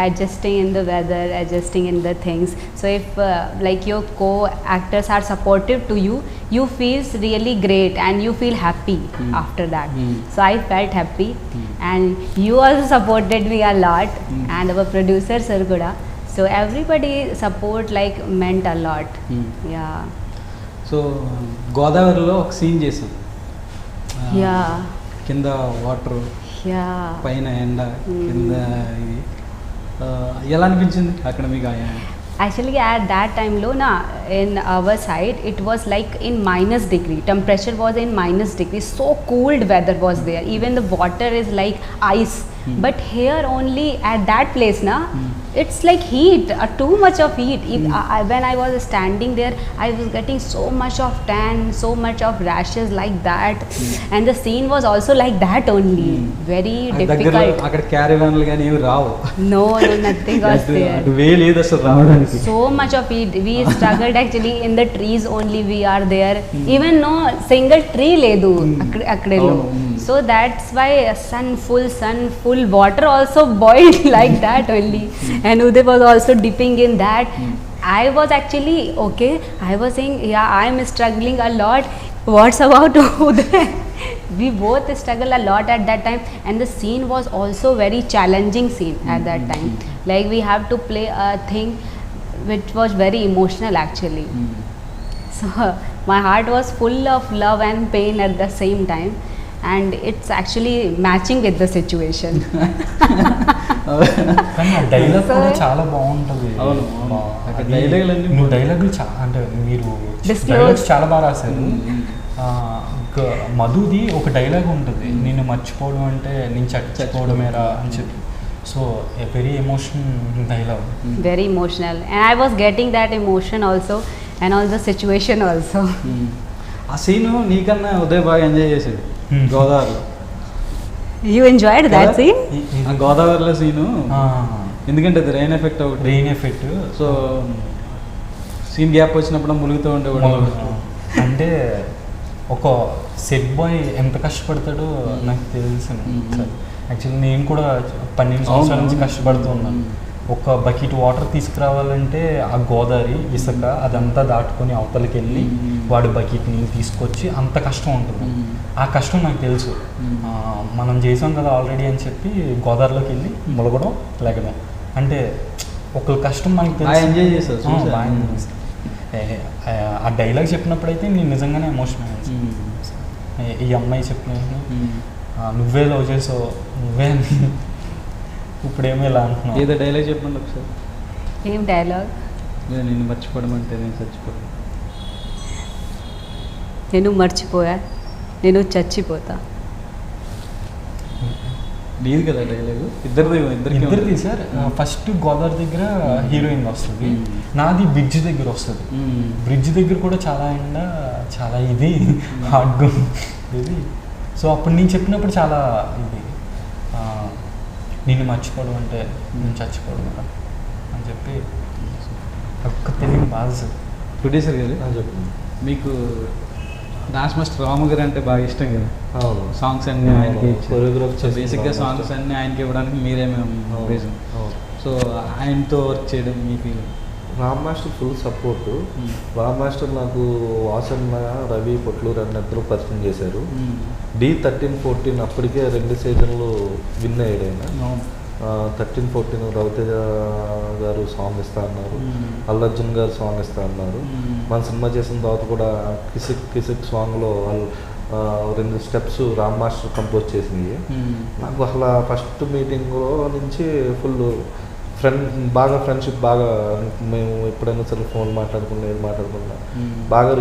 adjusting in the weather, adjusting in the things. So if like your co-actors are supportive to you, you feels really great and you feel happy after that. So I felt happy, and you also supported me a lot, and our producer sir kuda. So everybody support like meant a lot. Yeah. So గోదావరిలో ఒక scene చేసాం. Yeah. కింద water, Yeah. పైన ఎండ, కింద ఇది ఎలా అనిపించింది అక్కడ మీకు? Actually at that time Lona, in our side it was like in minus degree, temperature was in minus degree, so cold weather was there, even the water is like ice. But here only at that place na, it's like heat, too much of heat. When I was standing there, I was getting so much of tan, so much of rashes like that, and the scene was also like that only. Very difficult. అక్కడ క్యారవాన్లు కానీ ఏమి రావు. No, nothing was there. అటు వే లేదు అసలు రావడానికి. So much of it. We struggled actually in the trees only we are there. Even no single tree ledu akadelo. So that's why sun full water also boiled like that only. And Uday was also dipping in that. I was actually okay. I was saying, yeah, I am struggling a lot. What's about Uday? We both struggle a lot at that time, and the scene was also very challenging scene at that time. Like we have to play a thing which was very emotional actually. So my heart was full of love and pain at the same time, and it's actually matching with the situation. కానీ ఆ dialogue కూడా చాలా బాగుంటుంది. అవును, అవును. అక్కడ డైలాగులన్నీ నువ్వు డైలాగులు అంటే మీరు Disclose. డైలాగ్స్ చాలా బాగా రాశారు. మధుది ఒక డైలాగ్ ఉంటుంది, నిన్ను మర్చిపోవడం అంటే నేను చచ్చిపోవడమేరా అని చెప్పి. So a very emotional dialogue. Very emotional, and I was getting that emotion also, and all the situation also. ఆ సీను నీకన్నా ఉదయ్ బాగా ఎంజాయ్ చేసాడు గోదావరిలో. You enjoyed that కదా? scene? ఆ గోదావరిలో సీను, ఎందుకంటే అది రెయిన్ ఎఫెక్ట్ ఒకటి. Rain effect. So scene gap వచ్చినప్పుడు ములుగుతూ ఉండేవాడు. అంటే ఒక సెట్ బాయ్ ఎంత కష్టపడతాడో నాకు తెలుసు. యాక్చువల్లీ నేను కూడా 12 సంవత్సరాల నుంచి కష్టపడుతూ ఉన్నాను. ఒక బకెట్ వాటర్ తీసుకురావాలంటే ఆ గోదావరి ఇసుక అదంతా దాటుకొని అవతలకి వెళ్ళి వాడు బకెట్ నీళ్ళు తీసుకొచ్చి అంత కష్టం ఉంటుంది. ఆ కష్టం నాకు తెలుసు. మనం చేసాం కదా ఆల్రెడీ అని చెప్పి గోదావరిలోకి వెళ్ళి ములగడం లెగడం అంటే ఒకరి కష్టం మనకి తెలుసు. ఎంజాయ్ చేశారు, బాగా ఎంజాయ్ చేశారు. ఆ డైలాగ్ చెప్పినప్పుడైతే నేను నిజంగానే ఎమోషనల్ అయ్యాను. ఈ అమ్మాయి చెప్పిన నువ్వే లవ్ చేసావు నువ్వే ఇప్పుడేమో ఇలా అంటున్నావు. ఏదో డైలాగ్ చెప్పండి ఒకసారి. ఏం డైలాగ్? నిన్ను మర్చిపోవడం అంటే నేను చచ్చిపోవడం. నేను మర్చిపోయా నేను చచ్చిపోతా. నీది కదా డైలాగు? ఇద్దరిది సార్. ఫస్ట్ గోదావరి దగ్గర హీరోయిన్ వస్తుంది, నాది బ్రిడ్జ్ దగ్గర వస్తుంది. బ్రిడ్జ్ దగ్గర కూడా చాలా ఎండ, చాలా ఇది హార్డ్గా ఇది. సో అప్పుడు నేను చెప్పినప్పుడు చాలా ఇది నిన్ను మర్చిపోవడం అంటే నేను చచ్చిపోవడం కదా అని చెప్పి ఒక్క తెలియని బాధ సార్. ప్రొడ్యూసర్ గారు చెప్పండి. మీకు డాన్స్ మాస్టర్ రాము గారు అంటే బాగా ఇష్టం కదా? అవును. సాంగ్స్ అన్ని ఆయనకి కొరియోగ్రాఫ్ సో బేసిక్గా సాంగ్స్ అన్ని ఆయనకి ఇవ్వడానికి మీరేమేమి రీజన్? సో ఆయనతో వర్క్ చేయడం మీ feeling? Ram master full support. Ram master నాకు వాసన్న, రవి, పొట్లూరు అన్న ఇద్దరు పరిచయం చేశారు. D13-14 అప్పటికే 2 సీజన్లు విన్ అయ్యాడు ఆయన. 13-14 రవితేజ గారు సాంగ్ ఇస్తా అన్నారు, అల్లు అర్జున్ గారు సాంగ్ ఇస్తా అన్నారు. మన సినిమా చేసిన తర్వాత కూడా కిసిక్ సాంగ్లో వాళ్ళు 2 స్టెప్స్ రామ్ మాస్టర్ కంపోజ్ చేసినవి. నాకు అసలు ఫస్ట్ మీటింగ్లో నుంచి ఫుల్ బాగా ఫ్రెండ్షిప్, బాగా మేము ఎప్పుడైనా సరే ఫోన్ మాట్లాడుకున్నా ఏది మాట్లాడుకున్నా బాగా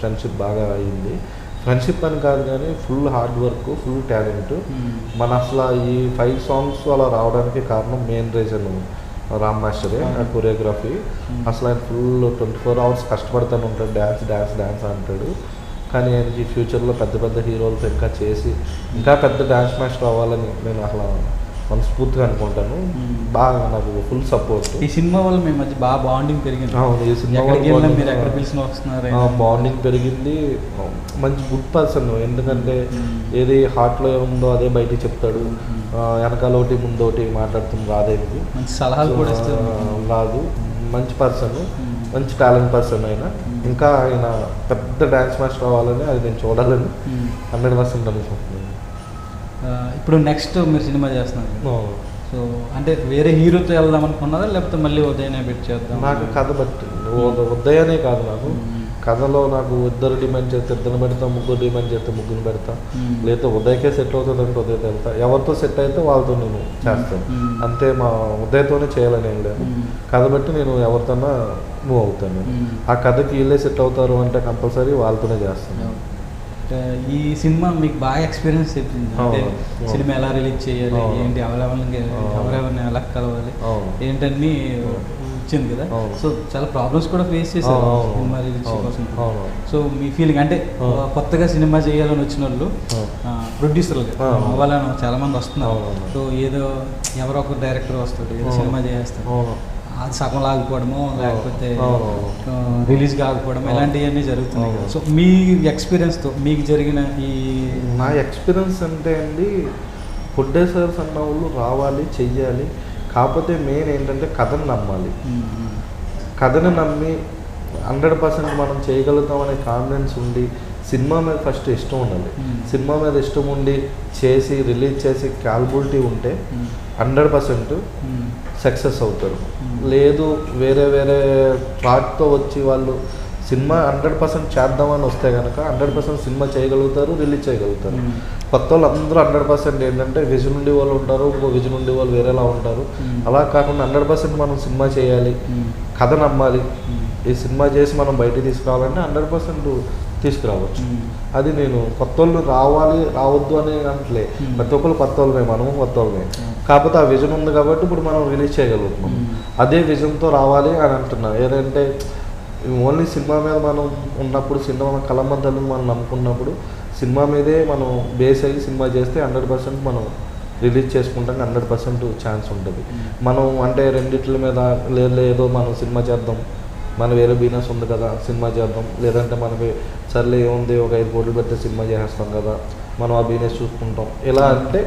ఫ్రెండ్షిప్ బాగా అయ్యింది. ఫ్రెండ్షిప్ అని కాదు కానీ full hard work, full talent. మన అసలు ఈ 5 సాంగ్స్ అలా రావడానికి కారణం మెయిన్ రీజన్ రామ్ మాస్టరే. ఆ కొరియోగ్రఫీ అసలు ఆయన ఫుల్ 24 hours కష్టపడుతూనే ఉంటాడు. డ్యాన్స్ అంటాడు. కానీ ఆయనకి ఫ్యూచర్లో పెద్ద హీరోలతో ఇంకా చేసి ఇంకా పెద్ద డ్యాన్స్ మాస్టర్ అవ్వాలని నేను అసలు మనస్ఫూర్తిగా అనుకుంటాను. బాగా నాకు ఫుల్ సపోర్ట్. ఈ సినిమా వల్ల మీ మధ్య బాగా బాండింగ్ పెరిగింది. ఈ సినిమా మీరు ఎక్కడ పిలిచిన వస్తున్నారు, బాండింగ్ పెరిగింది. మంచి గుడ్ పర్సన్. ఎందుకంటే ఏది హార్ట్లో ఏముందో అదే బయటికి చెప్తాడు. వెనకాల ఒకటి ముందు ఒకటి మాట్లాడుతుంది రాదేంటి, మంచి సలహాలు కూడా రాదు. మంచి పర్సన్, మంచి టాలెంట్ పర్సన్ అయినా. ఇంకా ఆయన పెద్ద డ్యాన్స్ మాస్టర్ అవ్వాలని అది నేను చూడాలని 100% అనుకుంటున్నాను. ఇప్పుడు నెక్స్ట్ మీరు సినిమా చేస్తున్నారు, సో అంటే వేరే హీరోతో వెళ్దాం అనుకున్నారా లేకపోతే మళ్ళీ ఉదయనే పెట్టి చేద్దాం? నాకు కథ బట్టి ఉదయనే కాదు, నాకు కథలో నాకు 2 డిమాండ్ చేస్తే 2 పెడతా, 3 డిమాండ్ చేస్తే 3 పెడతా. లేదా ఉదయకే సెట్ అవుతుంది అంటే ఉదయతో వెళ్తా. ఎవరితో సెట్ అయితే వాళ్ళతో నేను చేస్తాను అంతే. మా ఉదయతోనే చేయాలని ఏం లేదు. కథ బట్టి నేను ఎవరితోనా మూవ్ అవుతాను. ఆ కథకి వీళ్ళే సెట్ అవుతారు అంటే కంపల్సరీ వాళ్ళతోనే చేస్తాను. ఈ సినిమా మీకు బాగా ఎక్స్పీరియన్స్ చెప్పింది. అంటే సినిమా ఎలా రిలీజ్ చేయాలి, ఏంటి ఎవరెవరిని ఎలా కలవాలి ఏంటన్నీ వచ్చింది కదా. సో చాలా ప్రాబ్లమ్స్ కూడా ఫేస్ చేశారు సినిమా రిలీజ్ కోసం. సో మీ ఫీలింగ్ అంటే కొత్తగా సినిమా చేయాలని వచ్చిన వాళ్ళు ప్రొడ్యూసర్లు వాళ్ళని చాలా మంది వస్తున్నారు. సో ఏదో ఎవరో ఒక డైరెక్టర్ వస్తాడు, ఏదో సినిమా చేస్తాడు, అది సగం ఆగిపోవడము లేకపోతే రిలీజ్ కాకపోవడం ఇలాంటివన్నీ జరుగుతున్నాయి కదా. సో మీ ఎక్స్పీరియన్స్తో మీకు జరిగిన ఈ నా ఎక్స్పీరియన్స్ అంటే అండి, ప్రొడ్యూసర్స్ అన్న వాళ్ళు రావాలి చెయ్యాలి. కాకపోతే మెయిన్ ఏంటంటే కథను నమ్మాలి. కథను నమ్మి 100% మనం చేయగలుగుతాం అనే కాన్ఫిడెన్స్ ఉండి సినిమా మీద ఫస్ట్ ఇష్టం ఉండాలి. సినిమా మీద ఇష్టం ఉండి చేసి రిలీజ్ చేసి క్యాపబిలిటీ ఉంటే 100% సక్సెస్ అవుతారు. లేదు వేరే థాట్తో వచ్చి వాళ్ళు సినిమా 100% చేద్దామని వస్తే కనుక 100% సినిమా చేయగలుగుతారు, రిలీజ్ చేయగలుగుతారు. కొత్త వాళ్ళు అందరూ 100% ఏంటంటే విజన్ ఉండే వాళ్ళు ఉంటారు, ఇంకో విజన్ ఉండే వాళ్ళు వేరేలా ఉంటారు. అలా కాకుండా 100% మనం సినిమా చేయాలి, కథ నమ్మాలి. ఈ సినిమా చేసి మనం బయటికి తీసుకురావాలంటే 100% తీసుకురావచ్చు. అది నేను కొత్త వాళ్ళు రావద్దు అని అంటలే. ప్రతి ఒక్కరు కొత్త వాళ్ళమే, మనము కొత్త వాళ్ళమే. కాకపోతే ఆ విజన్ ఉంది కాబట్టి ఇప్పుడు మనం రిలీజ్ చేయగలుగుతున్నాం. అదే విజన్తో రావాలి అని అంటున్నా. ఏంటంటే ఓన్లీ సినిమా మీద మనం ఉన్నప్పుడు, సినిమా కళామంతలను మనం నమ్ముకున్నప్పుడు సినిమా మీదే మనం బేస్ అయ్యి సినిమా చేస్తే 100% మనం రిలీజ్ చేసుకుంటానికి 100% ఛాన్స్ ఉంటుంది. మనం అంటే రెండిట్ల మీద లేదో మనం సినిమా చేద్దాం, మన వేరే బిజినెస్ ఉంది కదా సినిమా చేద్దాం, లేదంటే మనకి సర్లే ఏముంది ఒక 5 కోట్లు పెడితే సినిమా చేసేస్తాం కదా మనం ఆ బిజినెస్ చూసుకుంటాం, ఇలా అంటే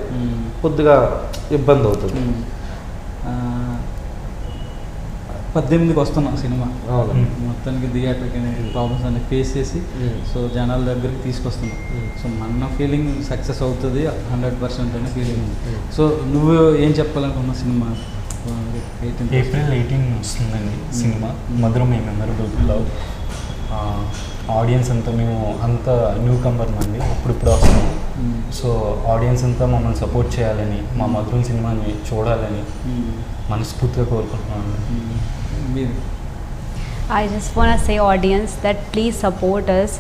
కొద్దిగా ఇబ్బంది అవుతుంది. 18కి వస్తున్నాం సినిమా. అవును. మొత్తానికి థియేటర్కి ప్రాబ్లమ్స్ అన్ని ఫేస్ చేసి సో జనాల దగ్గరికి తీసుకొస్తున్నాం. సో మన ఫీలింగ్ సక్సెస్ అవుతుంది 100% అనే ఫీలింగ్ ఉంది. సో నువ్వు ఏం చెప్పాలనుకున్న సినిమా ఏప్రిల్ 18 వస్తుందండి సినిమా మధురం ఏ మెమరబుల్ లవ్. ఆడియన్స్ అంతా మేము అంత న్యూ కమర్ అండి, ఇప్పుడు వస్తున్నాం. సో ఆడియన్స్ అంతా మమ్మల్ని సపోర్ట్ చేయాలని, మా మధురం సినిమాని చూడాలని మనస్ఫూర్తిగా కోరుకుంటున్నాను. I just want to say audience that please support us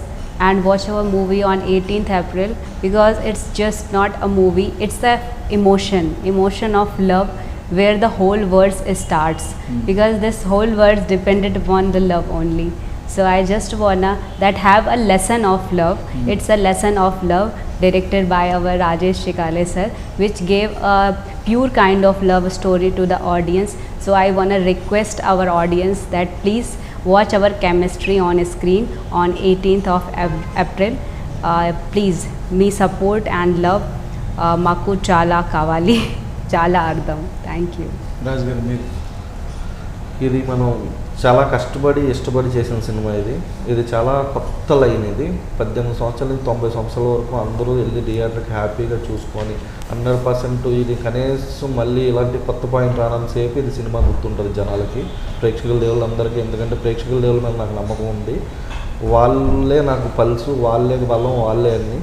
and watch our movie on 18th April, because it's just not a movie, it's the emotion of love where the whole world starts, because this whole world depended upon the love only. So I just wanna that have a lesson of love. It's a lesson of love directed by our Rajesh Shikale sir, which gave a pure kind of love story to the audience. So I wanna request our audience that please watch our chemistry on screen on 18th of April. Please me support and love. Maku chala kavali chala ardham. Thank you. రాజు గారు మీరు? ఇది మనం చాలా కష్టపడి ఇష్టపడి చేసిన cinema ఇది చాలా కొత్త లైన్. ఇది 18 సంవత్సరాల నుంచి 90 సంవత్సరాల వరకు అందరూ వెళ్ళి థియేటర్కి హ్యాపీగా చూసుకొని 100% ఇది కనీసం మళ్ళీ ఇలాంటి కొత్త పాయింట్ రానంతసేపు ఇది సినిమా గుర్తుంటుంది జనాలకి, ప్రేక్షకుల దేవుళ్ళందరికీ. ఎందుకంటే ప్రేక్షకుల దేవుళ్ళ మీద నాకు నమ్మకం ఉంది. వాళ్ళే నాకు పల్సు, వాళ్ళే బలం, వాళ్ళే అన్ని.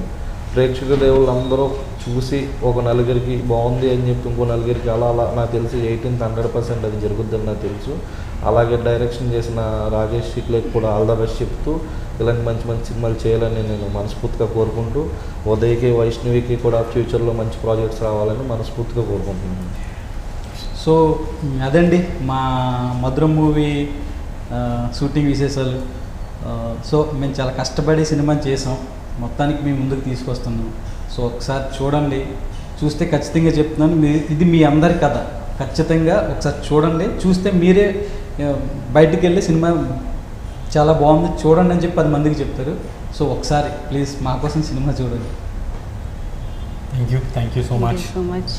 ప్రేక్షక దేవుళ్ళందరూ చూసి ఒక నలుగురికి బాగుంది అని చెప్పి ఇంకో నలుగురికి అలా నాకు తెలిసి 18th 100% అది జరుగుద్దని నాకు తెలుసు. అలాగే డైరెక్షన్ చేసిన రాజేష్ శిక్లేకి కూడా ఆల్ ద బెస్ట్ చెప్తూ ఇలాంటి మంచి మంచి సినిమాలు చేయాలని నేను మనస్ఫూర్తిగా కోరుకుంటూ, ఉదయ్కి వైష్ణవికి కూడా ఫ్యూచర్లో మంచి ప్రాజెక్ట్స్ రావాలని మనస్ఫూర్తిగా కోరుకుంటున్నాను. సో అదండి మా మధురం మూవీ షూటింగ్ విశేషాలు. సో మేము చాలా కష్టపడి సినిమా చేసాం, మొత్తానికి మేము ముందుకు తీసుకొస్తున్నాం. సో ఒకసారి చూడండి, చూస్తే ఖచ్చితంగా చెప్తున్నాను ఇది మీ అందరి కథ. ఖచ్చితంగా ఒకసారి చూడండి, చూస్తే మీరే బయటికి వెళ్ళి సినిమా చాలా బాగుంది చూడండి అని చెప్పి 10 మందికి చెప్తారు. సో ఒకసారి ప్లీజ్ మా కోసం సినిమా చూడండి. Thank you so much. Thank you so much.